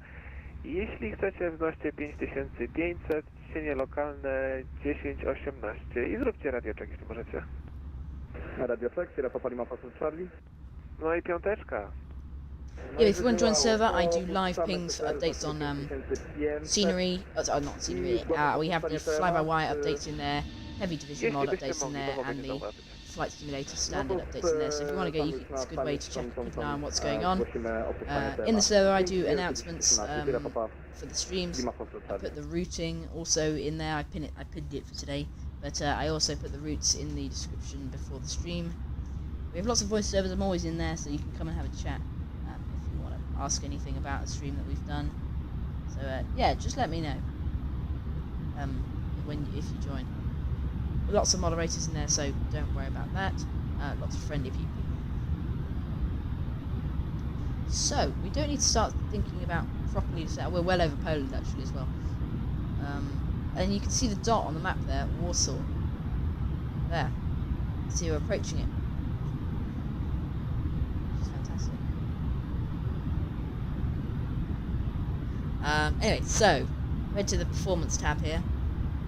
Jeśli chcecie, wnoście 5500, ciśnienie lokalne 1018 i zróbcie radioczek, jeśli możecie. Radioczek, Sierra Papa Lima Foxtrot Charlie. No i piąteczka. Yeah, if you want to join the server, I do live pings for updates on scenery, not scenery, we have the fly-by-wire updates in there, heavy division mod updates in there, and the flight simulator standard updates in there, so if you want to go, it's a good way to keep an eye on what's going on. In the server I do announcements for the streams. I put the routing also in there, I pinned it for today, but I also put the routes in the description before the stream. We have lots of voice servers, I'm always in there, so you can come and have a chat if you want to ask anything about the stream that we've done. So yeah, just let me know if you join. Lots of moderators in there, so don't worry about that. Lots of friendly people. So, we don't need to start thinking about properly to set. We're well over Poland actually as well. And you can see the dot on the map there, Warsaw. There. So you're approaching it. Which is fantastic. Anyway, so, head to the performance tab here.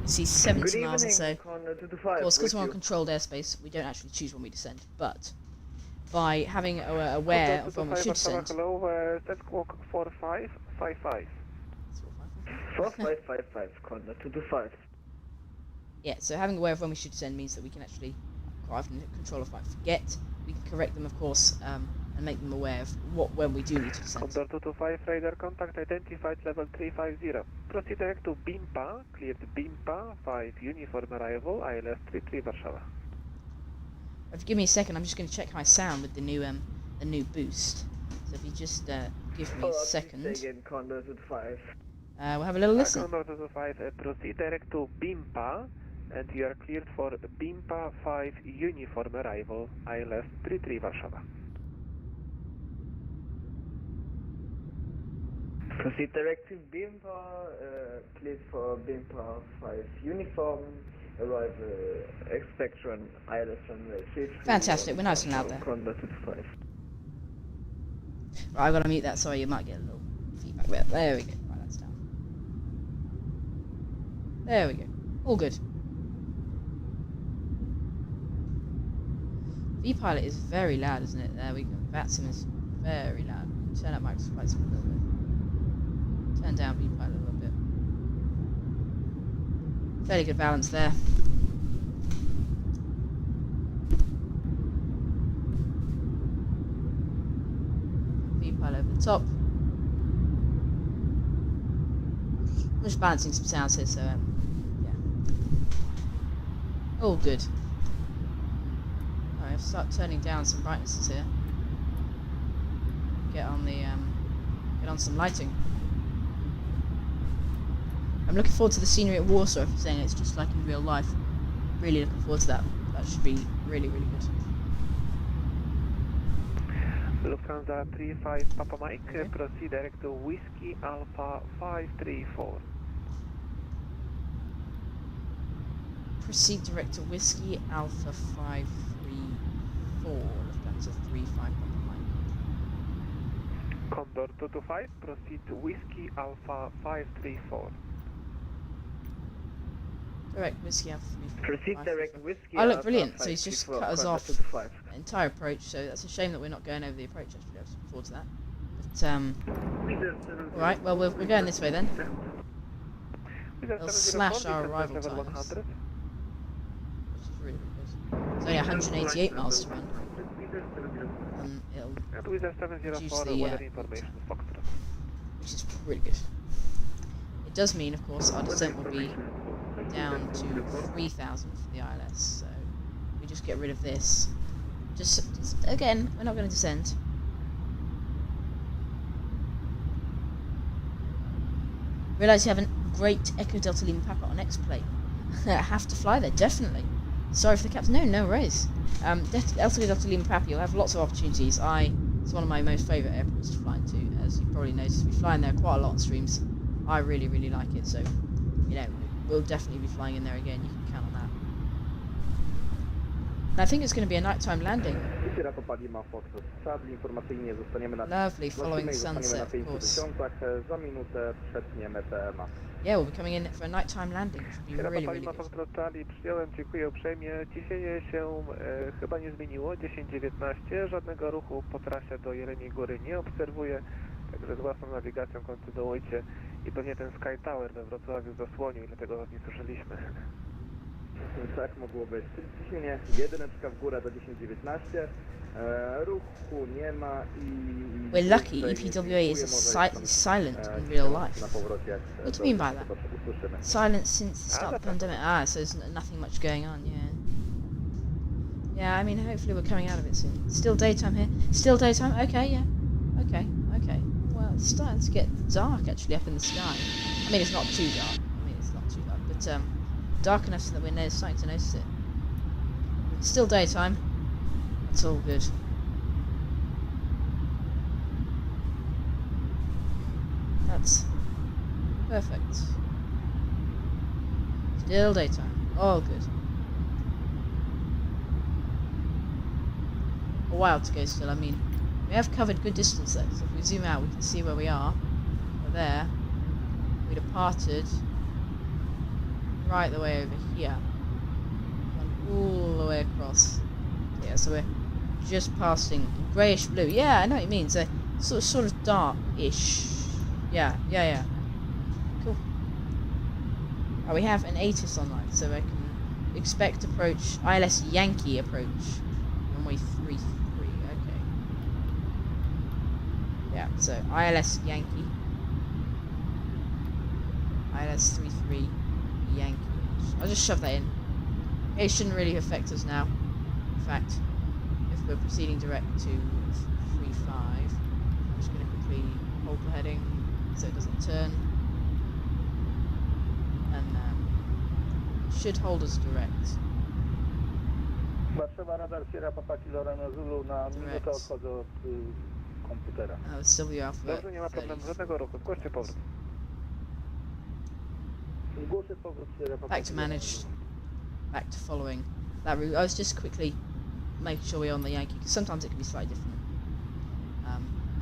You see 70 miles or so. Of course, because we're on controlled airspace, we don't actually choose when we descend, but by having aware of when we should descend. Hello, let's walk 4555. 4555, Condor 225. Yeah, so having aware of when we should descend means that we can actually quite often control if I forget. We can correct them, of course, and make them aware of when we do need to descend. Condor 225, radar contact identified level 350. Proceed direct to BIMPA, cleared BIMPA, 5 uniform arrival, ILS 33 Warszawa. If you give me a second, I'm just going to check how I sound with the new boost. So if you just give me a second. Again, Condor 225. We'll have a little listen. Condor 225, proceed direct to BIMPA, and you are cleared for BIMPA 5 uniform arrival, ILS 33 Warszawa. Proceed direct to BIMPA, cleared for BIMPA 5 uniform, arrival, expect run, ILS runway 33. Fantastic, we're nice and loud there. Condor 225. Right, I've got to mute that, sorry, you might get a little feedback there. There we go, right, that's down. There we go, all good. V-Pilot is very loud, isn't it? There we go, Vatsim is very loud. Turn up max flight speed a little bit. Turn down V-Pilot a little bit. Fairly good balance there. V-Pilot over the top. I'm just balancing some sounds here, so yeah. All good. Alright, I'll start turning down some brightnesses here. Get on some lighting. I'm looking forward to the scenery at Warsaw, if you're saying it's just like in real life. Really looking forward to that. That should be really, really good. Lufthansa 35 Papa Mike, okay. Proceed direct to Whiskey Alpha 534. Proceed direct to Whiskey Alpha 534. Lufthansa 35 Papa Mike. Condor 225, proceed to Whiskey Alpha 534. Direct Whiskey Alpha 345. Proceed direct Whiskey I look Alpha brilliant, 534, so he's just cut us off the entire approach, so that's a shame that we're not going over the approach actually. I was looking forward to that. But, alright, well, we're going this way then. We'll slash our arrival times. Which is really, really good. It's only 188 miles to run. It'll reduce the which is pretty good. It does mean, of course, our descent will be down to 3,000 for the ILS, so we just get rid of this. Just again, we're not going to descend. Realise you have a great Echo Delta Lima Papa on X-Plane. I have to fly there, definitely. Sorry for the captain. No worries. Delta Lima Papa, you'll have lots of opportunities. It's one of my most favourite airports to fly into, as you've probably noticed. We fly in there quite a lot on streams. I really, really like it, so, you know, we'll definitely be flying in there again. You can count on that. And I think it's going to be a nighttime landing. Lovely, following the sunset, of course. Yeah, we'll be coming in for a nighttime landing, which will be really, really good. Przyjąłem, dziękuję uprzejmie. Ciśnienie się chyba nie zmieniło. 10-19, żadnego ruchu po trasie do Jeleniej Góry nie obserwuję. Także z własną nawigacją kontynuujcie. I pewnie ten Sky Tower we Wrocławiu zasłonił i dlatego was nie słyszeliśmy. Tak mogło być. Ciśnienie jedyneczka w górę do 10-19. Ruchu nie ma i... We're lucky EPWA is silent in real life. What do you mean by that? Silent since the start of the pandemic. So there's nothing much going on, yeah. Yeah, I mean, hopefully we're coming out of it soon. Still daytime here? Still daytime? Okay, yeah. Okay. Well, it's starting to get dark, actually, up in the sky. I mean, it's not too dark. But, dark enough so that we're starting to notice it. Still daytime. It's all good. lads. Perfect. Still daytime. All good. A while to go still. I mean, we have covered good distance though, so if we zoom out we can see where we are. We're there. We departed right the way over here. Gone all the way across. Yeah, so we're just passing greyish blue. Yeah, I know what you mean. So sort of dark-ish. Yeah. Cool. Oh, we have an ATIS online, so I can expect approach. ILS Yankee approach. Runway 33. Okay. Yeah. So ILS Yankee. ILS 33 Yankee. I'll just shove that in. It shouldn't really affect us now. In fact, if we're proceeding direct to 35, I'm just going to quickly hold the heading so it doesn't turn. And should hold us direct. Warszawa radar Sierra Papa Kilo Romeo Zulu na minutę odchodzę od komputera. Oh, it's W Alpha. Dobrze, nie ma problemu, żadnego ruchu. Zgłoście powrót. Zgłoszę powrót Sierra Papa Back to managed. Back to following that route. I was just quickly making sure we're on the Yankee, because sometimes it can be slightly different.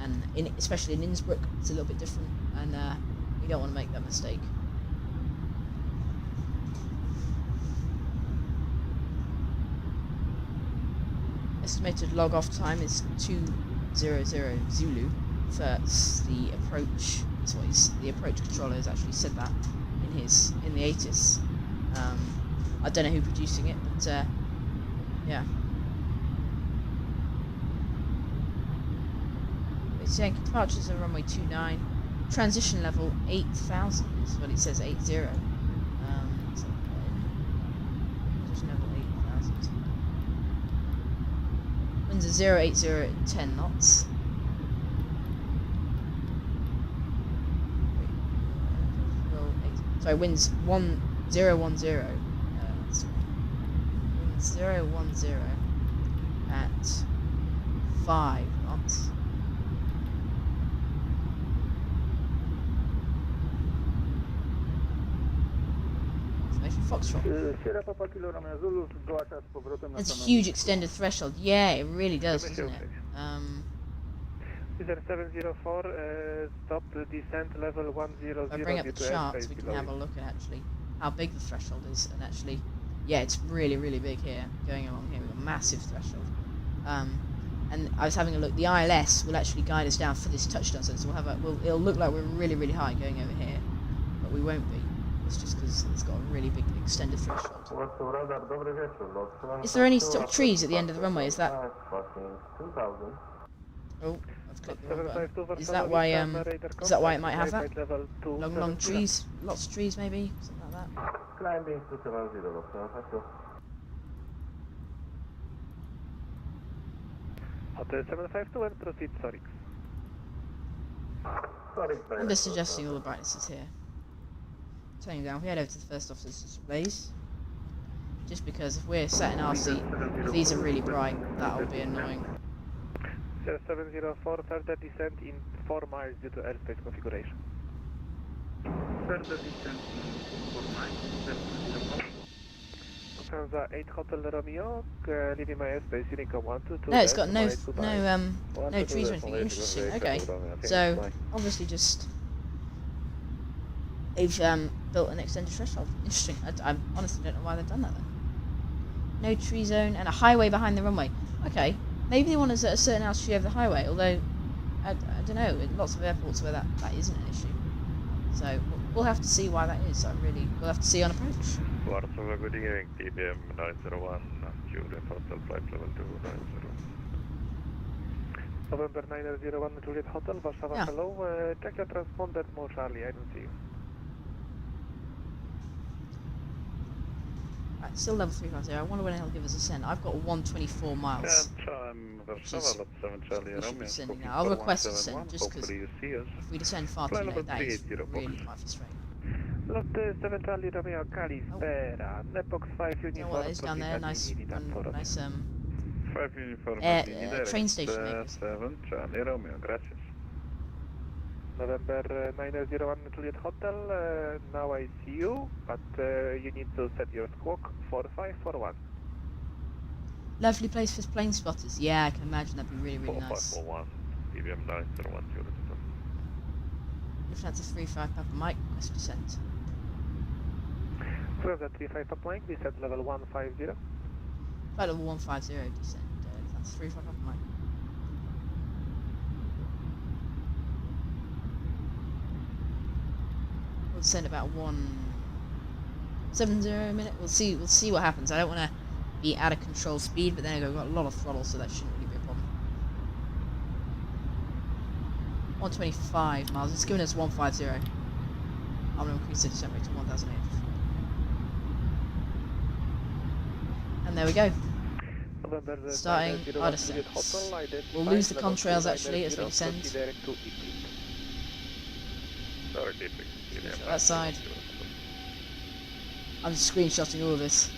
And especially in Innsbruck, it's a little bit different, and we don't want to make that mistake. Estimated log off time is 200 Zulu for the approach. That's what the approach controller has actually said that in the ATIS. I don't know who's producing it, but yeah. It's Yankee departures on runway 29. Transition level 8,000 is what it says, 80. So transition level 8,000. Winds are 080 at 10 knots. Sorry, winds 1010. Winds 010 at 5 knots. Foxtrot. That's a huge extended threshold. Yeah, it really does, doesn't it? User 704, stop descent level 100. If I bring up the charts, we can have a look at actually how big the threshold is, and actually, yeah, it's really, really big here. Going along here, we've got a massive threshold. And I was having a look. The ILS will actually guide us down for this touchdown, so we'll have it'll look like we're really, really high going over here, but we won't be. It's just because it's got a really big extended threshold. Is there any sort of trees at the end of the runway? Is that? Oh, I've clicked the wrong button. Is that why it might have that? Long trees, lots of trees maybe, something like that. Climbing to 70, Hotel 752 and proceed Sorix. I'm just adjusting all the brightnesses here. Turning down, we head over to the first officer's displays. Just because if we're sat in our seat, if these are really bright, that'll be annoying. 704, further descent in 4 miles due to airspace configuration. Further descent in 4 miles, Lufthansa 8 Hotel Romeo, leaving my airspace, Unicom 122. No, it's got no trees or anything. Interesting. Okay, so obviously just they've built an extended threshold. Interesting. I honestly don't know why they've done that then. No tree zone and a highway behind the runway. Okay, maybe they want us at a certain altitude over the highway. Although I don't know. In lots of airports where that isn't an issue. So we'll have to see why that is. We'll have to see on approach. Warsaw, good evening, TBM 901, Juliet Hotel, flight level 290. November 901, Juliet Hotel, Warsaw, Yeah. hello, check your transponder, more Charlie, I don't see you. Right, still level 350. I wonder when he'll give us a send. I've got 124 miles. Warsaw, lot 7 Charlie, We should be Romeo. sending now. I'll request a send just because if we descend far too late, that is really quite frustrating. Lot 7 Charlie Romeo, Kalispera, Aprox 5 uniform. You know what that is down there? Nice 5 uniform train station maybe. 7 Charlie Romeo, gracias. November 901 Juliet Hotel, now I see you, but you need to set your squawk 4541. Lovely place for plane spotters. Yeah, I can imagine that'd be really, really nice. 4541, TBM 901 Lufthansa 35 Papa Mike, request descent. From the 35 Papa Mike, descent level 150. Flight level 150, descent. Lufthansa 35 Papa Mike. We'll send about 170 a minute. We'll see what happens. I don't want to be out of control speed, but then I've got a lot of throttle, so that shouldn't really be a problem. 125 miles. It's giving us 150. I'm going to increase the descent rate to 1,008. And there we go. Starting our descent. We'll lose the contrails actually as we descend. That side. I'm just screenshotting all of this.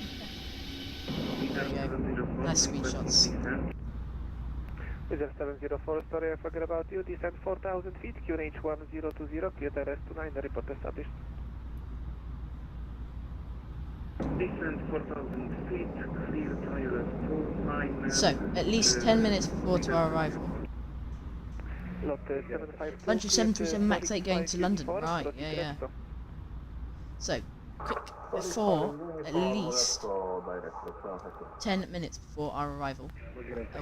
There we go. Nice screenshots. Wizard 704, sorry I forgot about you. Descend 4,000 feet, QNH 1020, clear the rest 29, report established. Descend 4,000 feet, clear ILS 29. So, at least 10 minutes before to our arrival. Lot 752. Bunch of 737 MAX 8 going to London, right, yeah. So, quick, before, at least 10 minutes before our arrival,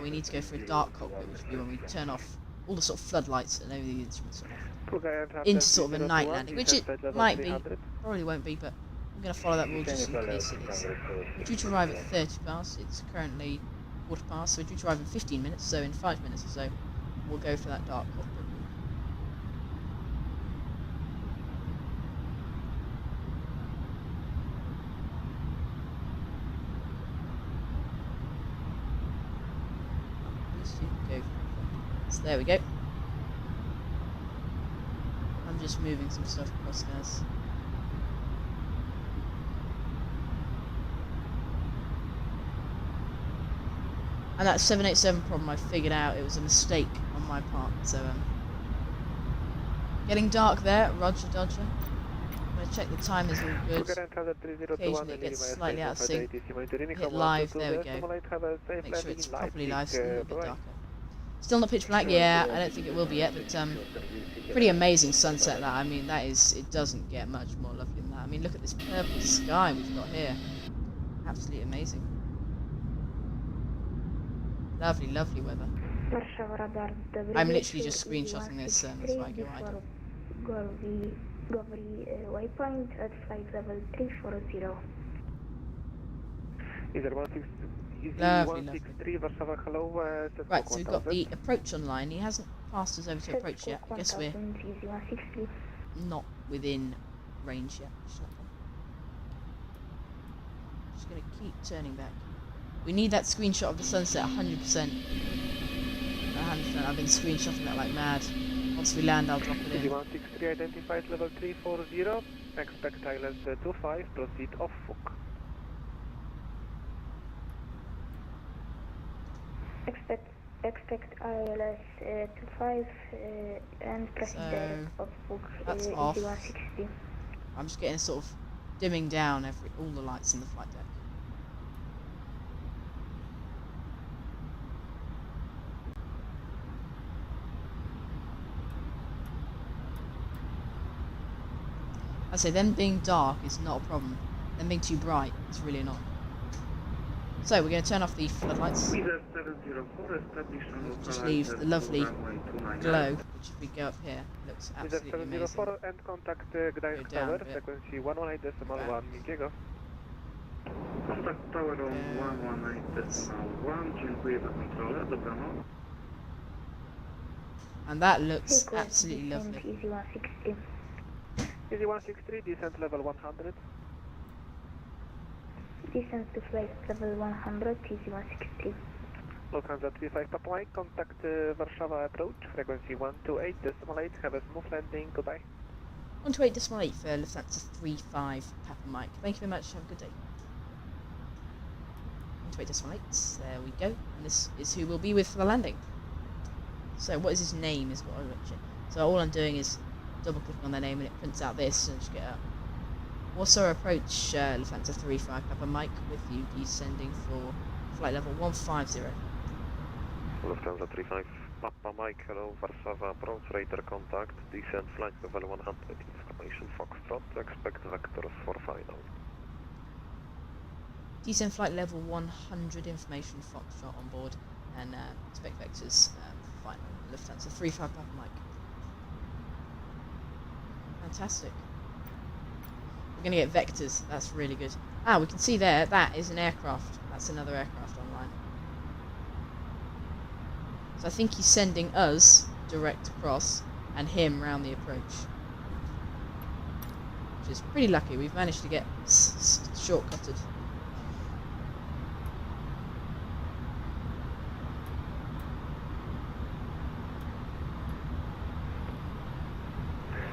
we need to go for a dark cockpit, which will be when we turn off all the sort of floodlights and everything the instruments are off, into sort of a night landing, which it might be, probably won't be, but I'm going to follow that rule just in case it is. We're due to arrive at 30 past, it's currently quarter past, so we're due to arrive in 15 minutes, so in 5 minutes or so, we'll go for that dark cockpit. So there we go. I'm just moving some stuff across, guys. And that 787 problem I figured out, it was a mistake on my part, so getting dark there, roger dodger. I'm going to check the time is all good. Occasionally it gets slightly out of sync. Hit live, there we go. Make sure it's properly live so a little bit darker. Still not pitch black? Yeah, I don't think it will be yet, but pretty amazing sunset that. I mean, that is, it doesn't get much more lovely than that. I mean, look at this purple sky we've got here. Absolutely amazing. Lovely, lovely weather. I'm literally just screenshotting this, that's why I go idle. Waypoint at flight level 340. Lovely, lovely. Right, so we've got the approach online. He hasn't passed us over to approach yet. I guess we're not within range yet. Just going to keep turning back. We need that screenshot of the sunset 100%. 100%. I've been screenshotting that like mad. Once we land, I'll drop it in. 163 identified level 340. Expect ILS 25. Proceed off Fook. Expect ILS 25 and proceed direct off Fook. That's off. I'm just getting sort of dimming down all the lights in the flight deck. I say, them being dark is not a problem. Them being too bright is really not. So we're going to turn off the floodlights. We'll just leave the lovely glow, which if we go up here, looks absolutely amazing. 704 and contact Gdańsk Tower, frequency 118.1 Minkiego. Contact Tower on 118.1, dziękuję za kontrolę, dobranoc. And that looks absolutely lovely. Easy 160. Easy 163, descent level 100. Descent to flight level 100, Easy 160. Lufthansa 35 Papa Mike, contact Warszawa approach, frequency 128.8, have a smooth landing, goodbye. 128.8 for Lufthansa 35 Papa Mike. Thank you very much, have a good day. 128.8, there we go. And this is who we'll be with for the landing. So what is his name is what I mentioned. So all I'm doing is double clicking on their name and it prints out this, and just get up. Warsaw approach Lufthansa 35 Papa Mike with you descending for flight level 150. Lufthansa 35 Papa Mike, hello, Warsaw approach, radar contact, descent flight level 100, information Foxtrot, expect vectors for final. Descent flight level 100, information Foxtrot on board, and expect vectors for final. Lufthansa 35 Papa Mike. Fantastic. We're going to get vectors, that's really good. Ah, we can see there, that is an aircraft. That's another aircraft online. So I think he's sending us direct across and him round the approach. Which is pretty lucky. We've managed to get shortcutted.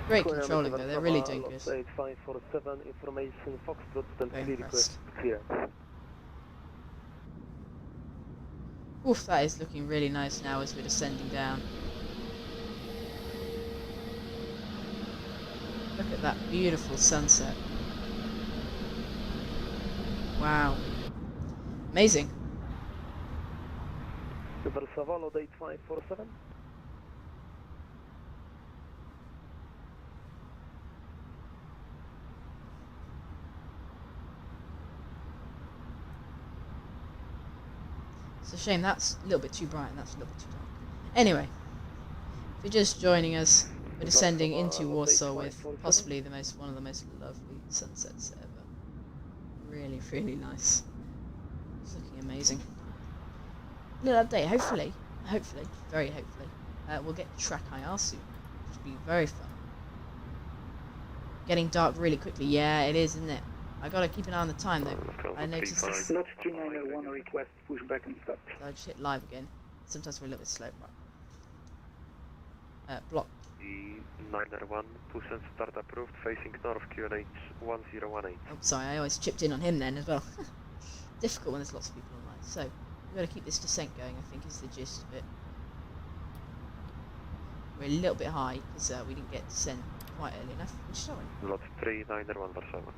Great controlling though, they're really doing good. 8547 information Foxtrot, very request clear. Oof, that is looking really nice now as we're descending down. Look at that beautiful sunset. Wow. Amazing. Warsaw, load 8547. It's a shame that's a little bit too bright and that's a little bit too dark. Anyway, if you're just joining us, we're descending into Warsaw with possibly one of the most lovely sunsets ever. Really, really nice. It's looking amazing. Little update, hopefully, very hopefully, we'll get track IR soon, which will be very fun. Getting dark really quickly, yeah, it is, isn't it? I gotta keep an eye on the time though. I noticed this. Lot 3901 request pushback and stop. I just hit live again. Sometimes we're a little bit slow. Block. The 901, push and start approved, facing north, QNH 1018. Oh, sorry, I always chipped in on him then as well. Difficult when there's lots of people online. So, we've got to keep this descent going, I think is the gist of it. We're a little bit high because we didn't get descent quite early enough, which is alright. Lot 391 Warsaw.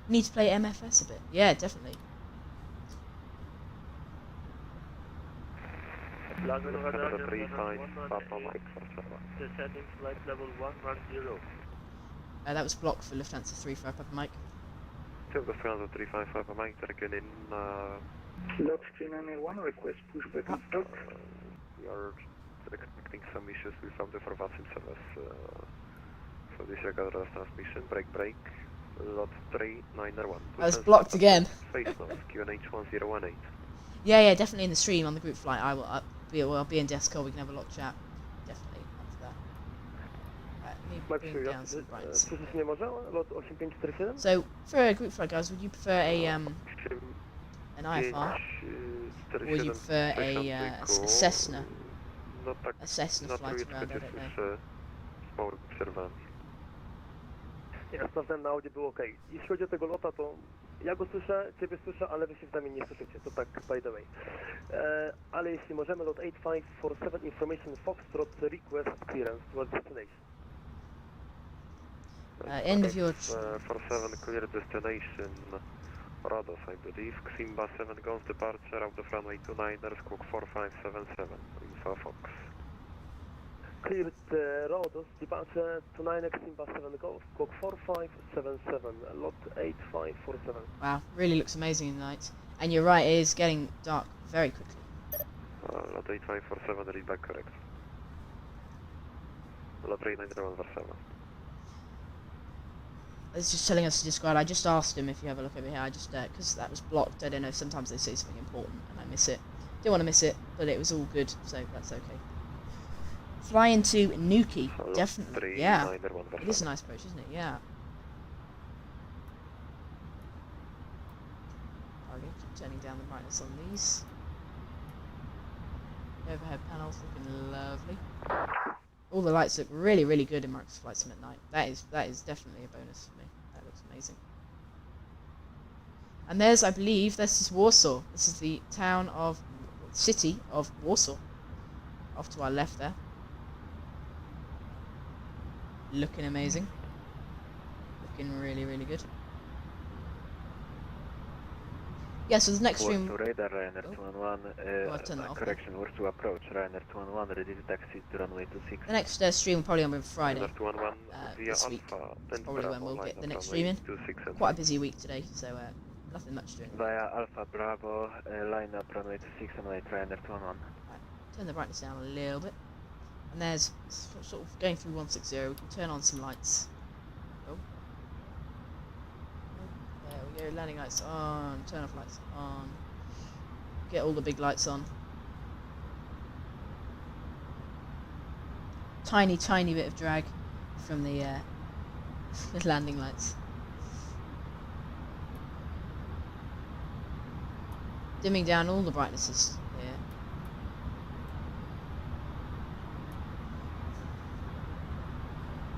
Need to play MFS a bit. Yeah, definitely. Lufthansa 35 Papa Mike, Warsaw. Descending flight level 110. That was blocked for Lufthansa 35 Papa Mike. To Lufthansa 35 Papa Mike, taken in. Lot 3901 request pushback and stop. We are expecting some issues with some for Vatsim service. So disregard the transmission, break. Lot 391. I was blocked again. Face north, QNH 1018. Yeah, definitely in the stream on the group flight. I'll be in Discord. We can have a lot of chat. Definitely after that. Right, let me bring down some brightness. So for a group flight, guys, would you prefer an IFR, or would you prefer a Cessna? A Cessna flight around, I don't know. Ja sprawdzałem na audio, było ok. Jeśli chodzi o tego lota, to ja go słyszę, ciebie słyszę, ale wy się z nami nie słyszycie, to tak by the way. Ale jeśli możemy, lot 8547 information Foxtrot request clearance towards destination. End of your... 47 clear destination, Rodos I believe, Ximba 7 goes departure out of runway 29ers, squawk 4577, info Fox. Cleared Rodos, departure 29X, Simba 7 Golf, squawk 4577, lot 8547. Wow, really looks amazing in the night. And you're right, it is getting dark very quickly. Lot 8547, read back correct. Lot 391 Warsaw. It's just telling us to describe. I just asked him if you have a look over here. I just, because that was blocked. I don't know, sometimes they say something important and I miss it. Didn't want to miss it, but it was all good, so that's okay. Fly into Nuki, definitely, yeah. It is a nice approach, isn't it? Yeah. Okay, keep turning down the brightness on these. The overhead panels looking lovely. All the lights look really, really good in Microsoft Flight Sim at night. That is definitely a bonus for me. That looks amazing. And there's, I believe, this is Warsaw. This is the city of Warsaw. Off to our left there. looking amazing. Looking really, really good. Yeah, so the next stream... Radar, Ryanair 211, I've turned that off. correction, we're to approach, Ryanair 211, ready to taxi to runway 26. The next stream will probably on Friday. Ryanair 211, via This week. Alpha, That's probably when we'll get the next runway stream in. 26. Quite a busy week today, so nothing much doing. Via Alpha Bravo, line up runway 26 and wait, Ryanair 211. Right, turn the brightness down a little bit. And there's sort of going through 160, we can turn on some lights. Oh. There we go, landing lights on, turn off lights on. Get all the big lights on. Tiny, tiny bit of drag from the landing lights. Dimming down all the brightnesses here.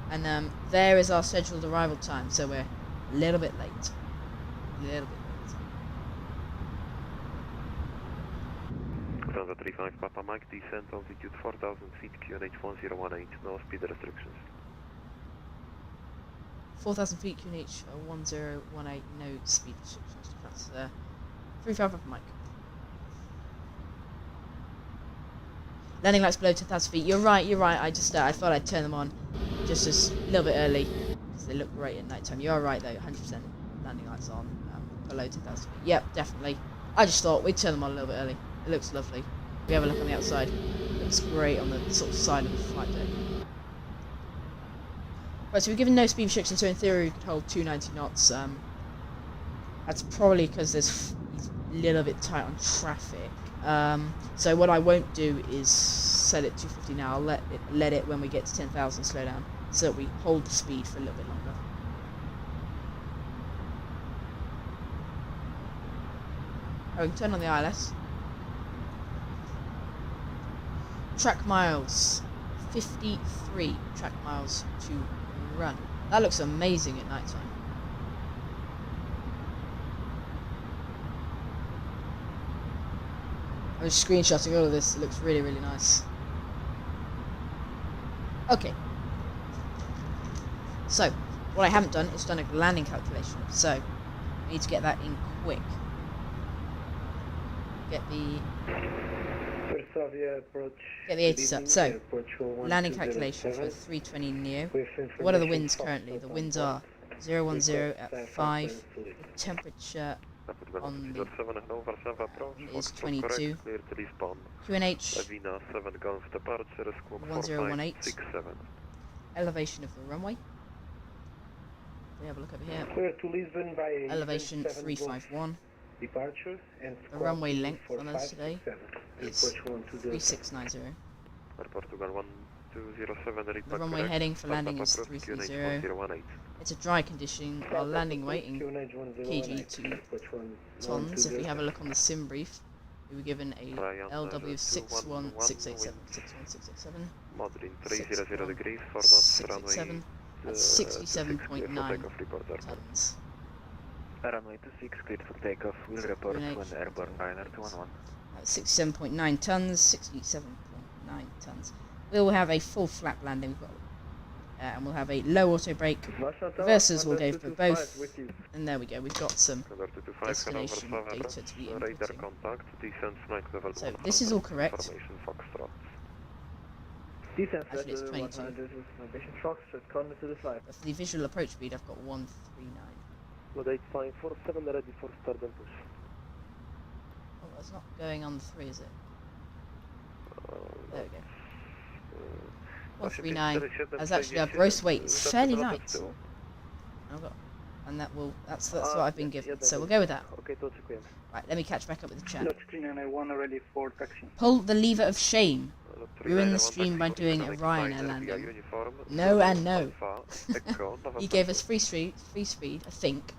And there is our scheduled arrival time, so we're a little bit late. A little bit late. Lufthansa 35 Papa Mike, descent altitude 4000 feet, QNH 1018, no speed restrictions. 4,000 feet, QNH 1018, no speed restrictions. That's 35 Papa Mike. Landing lights below 10,000 feet. You're right. I just I thought I'd turn them on just a little bit early because they look great at night time. You're right though, 100% landing lights on below 10,000 feet. Yep, definitely. I just thought we'd turn them on a little bit early. It looks lovely. We have a look on the outside. It looks great on the sort of side of the flight deck. Right, so we're given no speed restrictions, so in theory we could hold 290 knots. That's probably because there's a little bit tight on traffic. So what I won't do is set it to 250 now. I'll let it when we get to 10,000 slow down, so that we hold the speed for a little bit longer. Oh, we can turn on the ILS. Track miles, 53 track miles to run. That looks amazing at night time. I'm just screenshotting all of this. It looks really, really nice. Okay. So, what I haven't done is done a landing calculation. So, I need to get that in quick. Get the Get the 80s up. So, landing calculation for 320 Neo. What are the winds currently? The winds are 010 at 5. The temperature on the is 22. QNH 1018. Elevation of the runway. We have a look over here. Elevation 351. Departure and the runway length on us today is 3690. The runway heading for landing is 330. It's a dry condition. Our landing weight in kg to tons. If we have a look on the sim brief, we were given a LW 61687. 61687. 687. That's 67.9 tons. Runway 26 cleared for takeoff. We'll report when airborne Ryanair 211. 67.9 tons, 67.9 tons. We'll have a full flap landing, and we'll have a low auto brake. Reversers will go for both, and there we go. We've got some destination data to be inputting. So this is all correct. Actually, it's 22. But for the visual approach speed, I've got 139. Load 8547 ready for start and push. Oh, that's not going on the 3, is it? There we go. 139. That's actually our gross weight. It's fairly light. And that's what I've been given. So we'll go with that. Right, let me catch back up with the chat. Ready for taxi. Pull the lever of shame. Ruin the stream by doing a Ryanair landing. No and no. He gave us free speed, I think.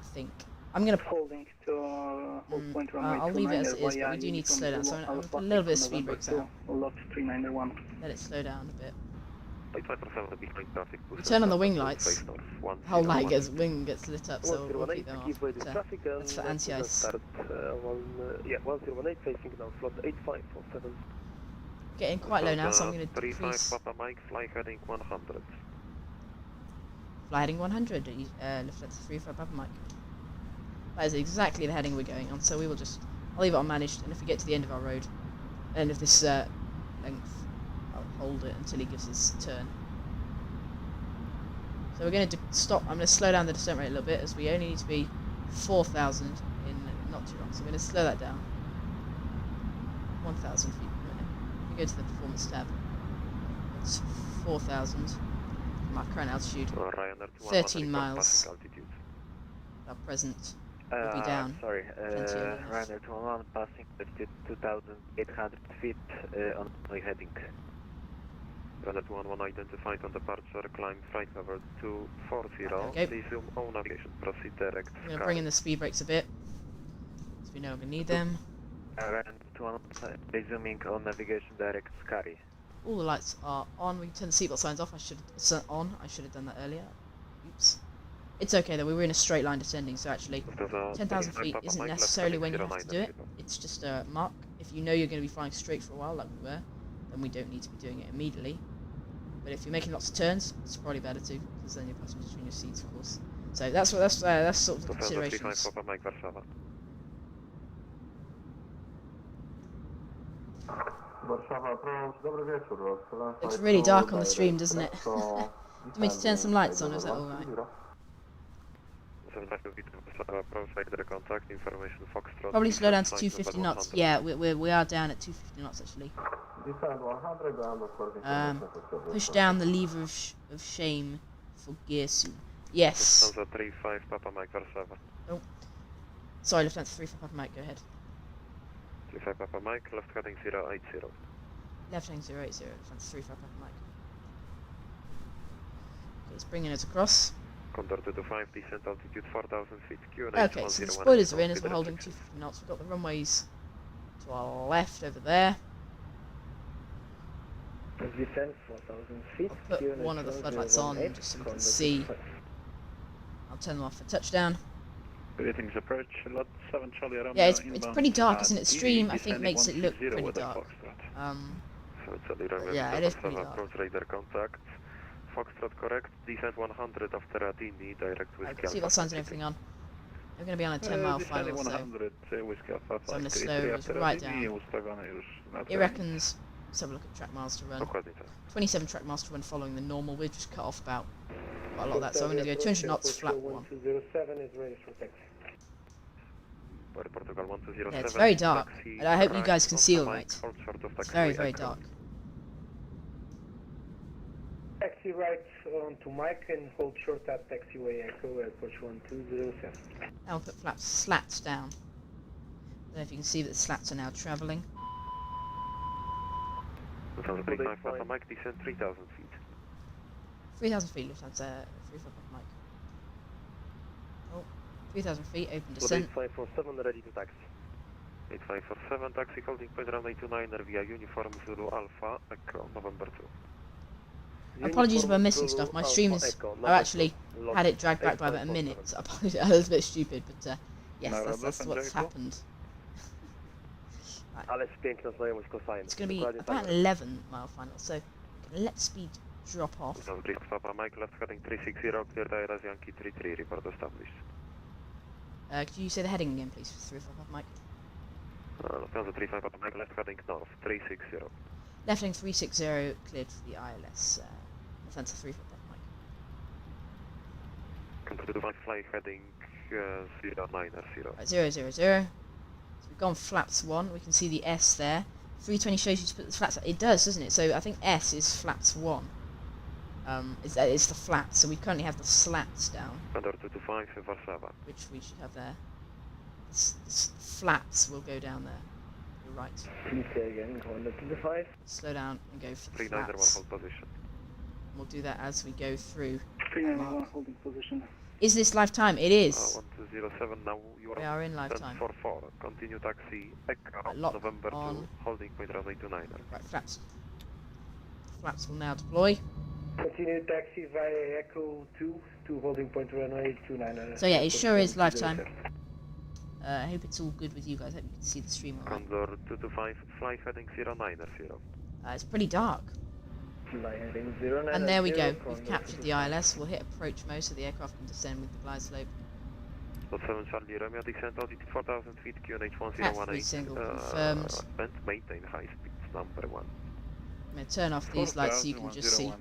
I'm gonna holding to point runway. I'll leave it as it is, but we do need to slow down. So I'm gonna put a little bit of speed brakes out. Lot 391. Let it slow down a bit. We turn on the wing lights. The whole wing gets lit up, so we'll keep them off. So that's for anti-ice. Yeah, 1018 facing now, slot 8547. Getting quite low now, so I'm going to decrease. Papa Mike, fly heading 100. fly heading 100, Lufthansa 35 Papa Mike. That is exactly the heading we're going on, so we will just, I'll leave it unmanaged, and if we get to the end of our road, end of this length, I'll hold it until he gives his turn. So we're going to stop, I'm going to slow down the descent rate a little bit, as we only need to be 4,000 in not too long, so I'm going to slow that down. 1,000 feet per minute. We go to the performance tab. It's 4,000. Our current altitude, 13 miles. Our present will be down. Sorry, Ryanair 211 passing altitude 2,800 feet on my heading. Ryanair 211 identified on departure, climb flight level 240. Okay. Please zoom on navigation, proceed direct. I'm going to bring in the speed brakes a bit, because we know we're going to need them. Ryanair 211 resuming on navigation direct Scary. All the lights are on. We can turn the seatbelt signs off. I should have done that earlier. Oops. It's okay though. We were in a straight line descending, so actually 10,000 feet isn't necessarily when you have to do it. It's just a mark. If you know you're going to be flying straight for a while, like we were, then we don't need to be doing it immediately. But if you're making lots of turns, it's probably better to, because then you're passing between your seats, of course. So that's sort of the considerations. Looks really dark on the stream, doesn't it? Do you want me to turn some lights on, or is that alright? Probably slow down to 250 knots. Yeah, we are down at 250 knots actually. Push down the lever of shame for gear soon. Yes. Lufthansa 35 Papa Mike Warszawa. Oh. Sorry, Lufthansa 35 Papa Mike, go ahead. 35 Papa Mike, left heading 080. Left heading 080, Lufthansa 35 Papa Mike. Okay, it's bringing us across. Condor 225, descent altitude 4,000 feet. Okay, so the spoilers are in as we're holding 250 knots. We've got the runways to our left over there. Descent 4,000 feet. I'll put one of the floodlights on just so we can see. I'll turn them off for touchdown. Greetings, approach, lot 7 Charlie Romeo. Yeah, it's pretty dark, isn't it? Stream, I think, makes it look pretty dark. Yeah, it is pretty dark. Approach radar contact. Foxtrot correct, descent 100 after Radini, direct with I've got signs and everything on. We're going to be on a 10-mile final, so I'm going to slow us right down. It reckons, let's have a look at track miles to run. 27 track miles to run following the normal. We've just cut off about quite a lot of that, so I'm going to go 200 knots, flat 1. Yeah, it's very dark, and I hope you guys can see alright. It's very, very dark. Taxi right onto Mike and hold short at taxiway Echo Airport 1207. Now we'll put flaps slats down. I don't know if you can see that the slats are now travelling. Lufthansa 35 Papa Mike, descent 3,000 feet. 3,000 feet, Lufthansa 35 Papa Mike. Oh, 3,000 feet, open descent. 8547, ready to taxi. 8547, taxi holding point runway 29 via uniform Zulu Alpha, Echo, November 2. Apologies if I'm missing stuff. My streams, I've actually had it dragged back by about a minute. So apologies, that was a bit stupid, but yes, that's what's happened. Right. It's going to be about an 11-mile final, so let speed drop off. Papa Mike, left heading 360, clear direct Yankee 33, report established. Could you say the heading again, please, for 35 Papa Mike? Lufthansa 35 Papa Mike, left heading north 360. Left heading 360, cleared for the ILS. Lufthansa 35 Papa Mike. Control 25, fly heading 090. Right, 000. So we've gone flaps 1. We can see the S there. 320 shows you to put the flaps. It does, doesn't it? So I think S is flaps 1. It's the flats. So we currently have the slats down. Condor 225, Warszawa. Which we should have there. The flats will go down there. You're right. Again, Condor 225. Slow down and go for the 391 flats. hold position. We'll do that as we go through. 391 holding position. Is this lifetime? It is. 1207, now you We are in lifetime. 1044, continue taxi, Echo, Lock November 2, on. holding point runway 29. Right, flaps. Flaps will now deploy. Continue taxi via Echo 2 to holding point runway 29. So yeah, it sure is lifetime. I hope it's all good with you guys. I hope you can see the stream alright. Condor 225, fly heading 090. It's pretty dark. fly heading 09. And there we go. We've captured the ILS. We'll hit approach mode so the aircraft can descend with the glide slope. 7 Charlie Romeo, descent altitude 4,000 feet, QNH At 3 single confirmed. and maintain high speeds, number 1. I'm going to turn off these lights so you can just see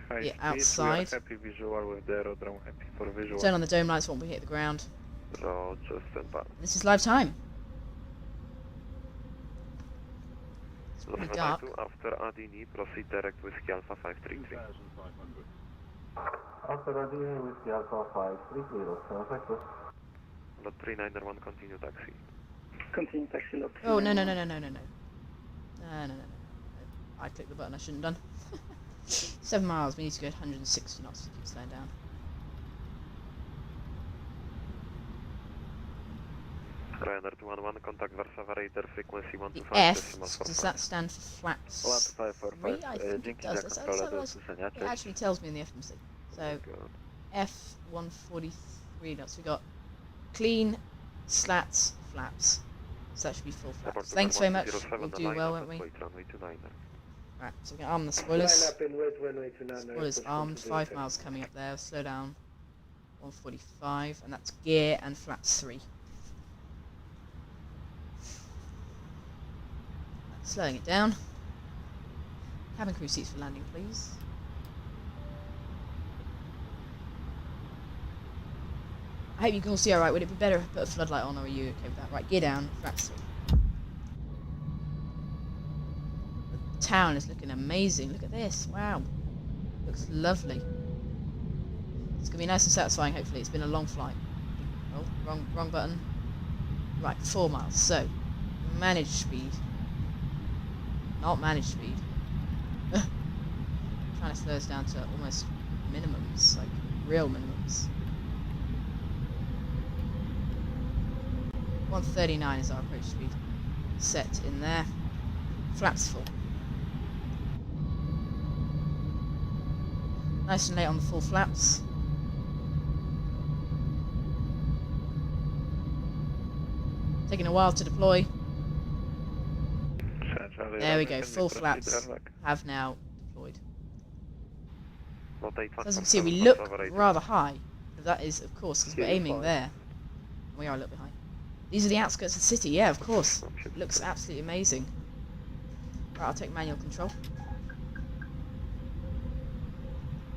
the outside. Happy visual with the aerodrome, happy for visual. Turn on the dome lights when we hit the ground. Roger, stand by. This is live time. It's pretty dark. After Adini, proceed direct Whiskey Alpha 533. After Adini, Whiskey Alpha 530, perfect. Lot 391, continue taxi. Continue taxi lot. Oh, no. No. I clicked the button I shouldn't have done. 7 miles, we need to go at 160 knots to keep slowing down. Ryanair 211, contact Warsaw Radar, frequency 125. The F, does that stand for flaps? 1545, I think it does. It actually tells me in the FMC. So, F143 knots. We got clean, slats, flaps. So that should be full flaps. Thanks very much. We'll do well, won't we? Right, so we're going to arm the spoilers. Spoilers armed, 5 miles coming up there. Slow down. 145, and that's gear and flaps 3. Slowing it down. Cabin crew seats for landing, please. I hope you can all see alright. Would it be better if I put a floodlight on, or are you okay with that? Right, gear down, flaps 3. The town is looking amazing. Look at this. Wow. Looks lovely. It's going to be nice and satisfying, hopefully. It's been a long flight. Oh, wrong button. Right, 4 miles. So, manage speed. Not manage speed. Trying to slow us down to almost minimums, like real minimums. 139 is our approach speed. Set in there. Flaps full. Nice and late on the full flaps. Taking a while to deploy. There we go, full flaps have now deployed. So as you can see, we look rather high, but that is, of course, because we're aiming there. We are a little bit high. These are the outskirts of the city, yeah, of course. It looks absolutely amazing. Right, I'll take manual control.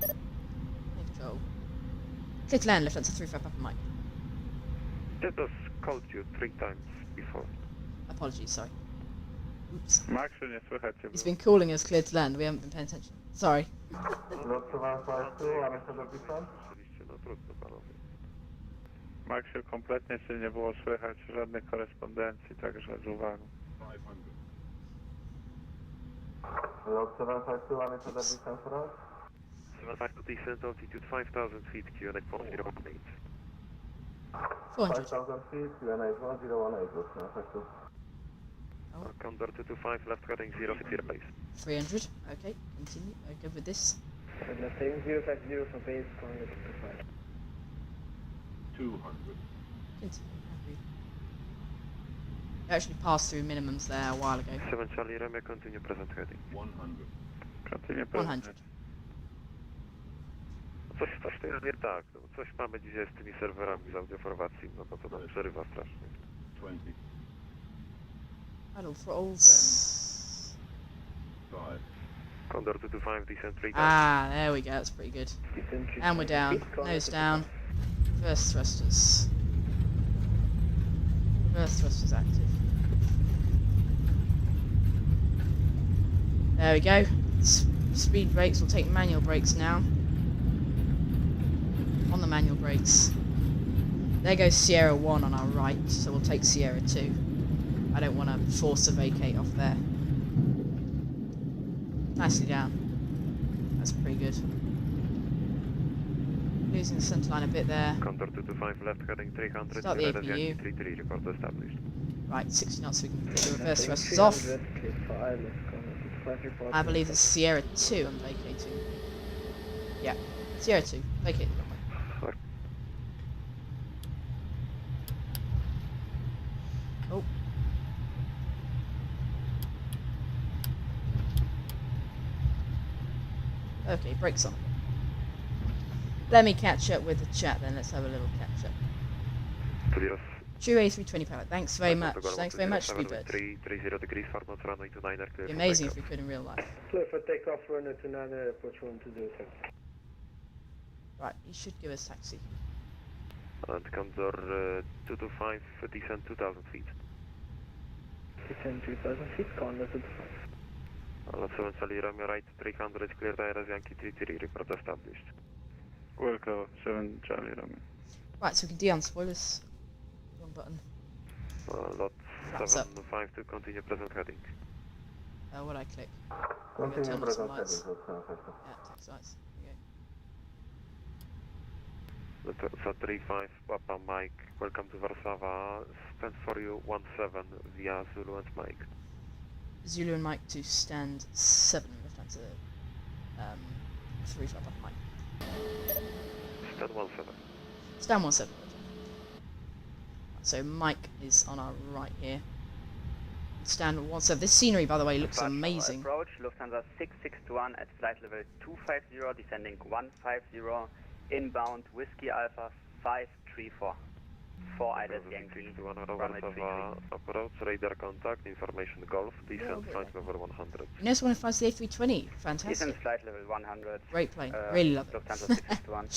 Control. Click land, left answer 35 Papa Mike. That was called you 3 times before. Apologies, sorry. Oops. Maxiu, nie słychać cię. It's been calling us clear to land, we haven't been paying attention. Sorry. Maxiu, kompletnie się nie było słychać, żadnej korespondencji, także z uwagą. Lot 752, I'm into the distance for us. 752 descent altitude 5,000 feet, QNH 1018. 400. 5,000 feet, QNH 1018, perfect. Condor 225, left heading 060 base. 300, okay, continue, good with this. Left heading 050 for base, Condor 225. 200. Continue, happy. We actually passed through minimums there a while ago. 7 Charlie Romeo, continue present heading. 100. Continue present. 100. Coś tu jest nie tak, no, coś mamy dzisiaj z tymi serwerami z audioformacji, no to nam przerywa strasznie. 20. Idle throttles. 5. Condor 225, descent 3 times. Ah, there we go, that's pretty good. And we're down, nose down. Reverse thrusters. Reverse thrusters active. There we go. Speed brakes, we'll take manual brakes now. On the manual brakes. There goes Sierra 1 on our right, so we'll take Sierra 2. I don't want to force a vacate off there. Nicely down. That's pretty good. Losing the centerline a bit there. Condor 225, left heading 300. Start the APU. 33, record established. Right, 60 knots so we can get the reverse thrusters off. I believe it's Sierra 2 I'm vacating. Yeah, Sierra 2, vacate. Oh. Okay, brakes on. Let me catch up with the chat then. Let's have a little catch up. True A320 pilot. Thanks very much. Thanks very much, Speedbird. 30 degrees forward, runway 29er, clear. It'd be amazing if we could in real life. Clear for takeoff, runway 29er, approach 127. Right, he should give us taxi. And Condor 225, descent 2000 feet. Descent 2000 feet, Condor 225. Lot 7 Charlie Romeo right 300, cleared Aeros Yankee 33, report established. Welcome, 7 Charlie Romeo. Right, so we can de-on spoilers. Wrong button. Lot Flaps up. 752, continue present heading. What I click? Continue present heading. Yeah, text lights. Okay. So 35, Papa Mike, welcome to Warsaw, stand for you 17 via Zulu and Mike. Zulu and Mike to stand 7, Lufthansa 3 for Papa Mike. Stand 17. Stand 17. So Mike is on our right here. Stand 17. This scenery, by the way, looks amazing. Approach Lufthansa 661 at flight level 250, descending 150, inbound Whiskey Alpha 534. 4 ILS Yankee, runway 33. Approach, radar contact, information Golf, descent flight level 100. You notice when it flies the A320? Fantastic. Descent flight level 100. Great plane. Really love it. Lufthansa 661.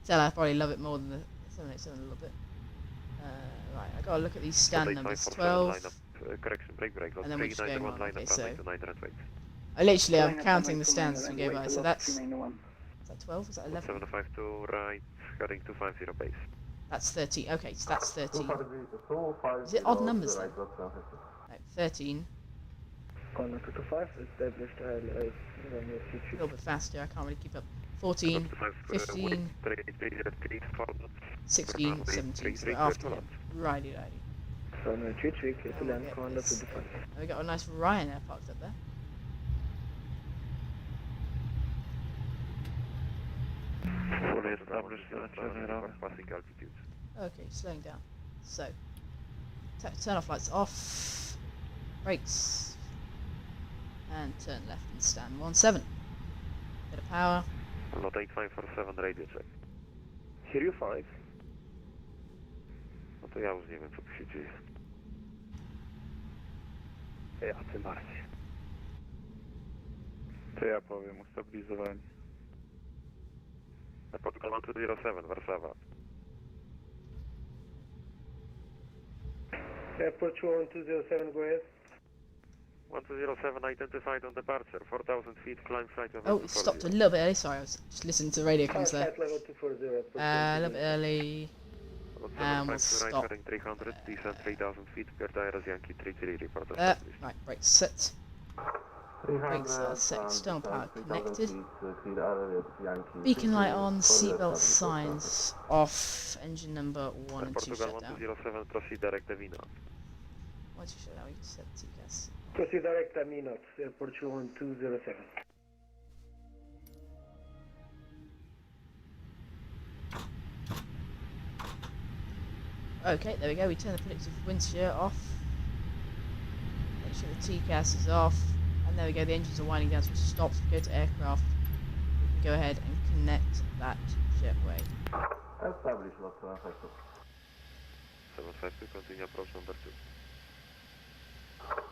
Tell I probably love it more than the 787 a little bit. Right, I gotta look at these stand numbers. 12. Correction, break, And then we're just going on. Okay, so I'm I'm counting the stands as we go by. So that's. Is that 12? Is that 11? 752 right, heading 250 base. That's 13. Okay, so that's 13. Is it odd numbers then? No, 13. Condor 225, established ILS, runway A little bit faster, I can't really keep up. 14, 15, 16, 17. So we're after him. Righty. Runway 33, clear to land, Condor 225. We got a nice Ryanair parked up there. Fully established, passing altitude. Okay, slowing down. So, turn off lights off, brakes, and turn left and stand 17. Bit of power. Lot 8547, radio check. Hear you 5. No to ja już nie wiem co tu się dzieje. Ja tym bardziej. To ja powiem, ustabilizowałem. Protocol 1207, Warszawa. Approach 1207, go ahead. 1207 identified on departure, 4,000 feet, climb flight level. Oh, it stopped a little bit early. Sorry, I was just listening to the radio comms there. Flight level 240. A little bit early. And we'll right, stop. heading 300, descent 3,000 feet, cleared Aeros Yankee 33, report Right, brakes set. Brakes are set, external power connected. Beacon light on, seatbelt signs off, engine number 1 and 2 shut down. 1207, proceed direct Evina. Once you shut down, we can set TCAS. Proceed direct Aminot, airport 1207. Okay, there we go, we turn the predictive wind shear off. Make sure the TCAS is off. And there we go, the engines are winding down, so it stops. We go to aircraft. We can go ahead and connect that jetway. Established lot 752. 752, continue approach number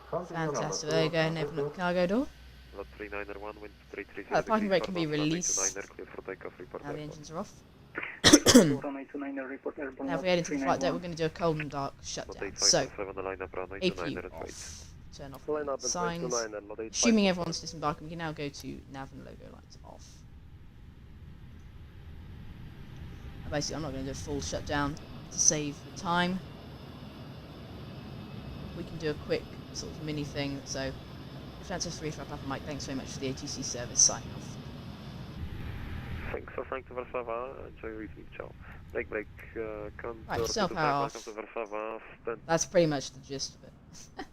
2. Fantastic, there you go, and open up the cargo door. Lot 391, wind 330. The parking brake can be released. Clear for takeoff, report Now the engines are off. report Now if we head into the flight deck, we're going to do a cold and dark shutdown. So, APU off. Turn off the signs. Assuming everyone's disembarking, we can now go to nav and logo lights off. And basically, I'm not going to do a full shutdown to save the time. We can do a quick sort of mini thing. So, Lufthansa 3 for Papa Mike, thanks very much for the ATC service signing off. Thanks for flying to Warsaw, enjoy your evening, ciao. Brake, Right, still power off. That's pretty much the gist of it.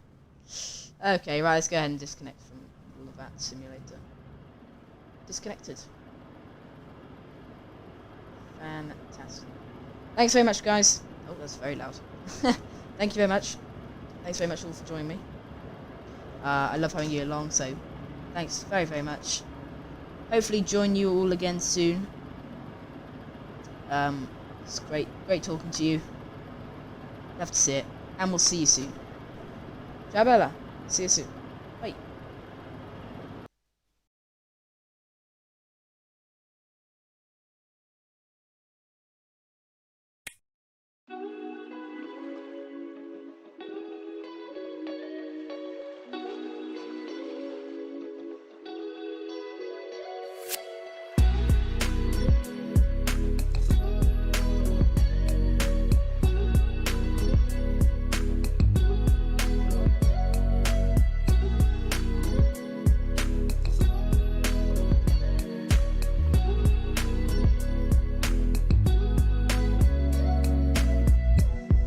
Okay, right, let's go ahead and disconnect from the Vatsim simulator. Disconnected. Fantastic. Thanks very much, guys. Oh, that's very loud. Thank you very much. Thanks very much all for joining me. I love having you along, so thanks very, very much. hopefully join you all again soon. It's great talking to you. Love to see it, and we'll see you soon. Ciao bella, see you soon.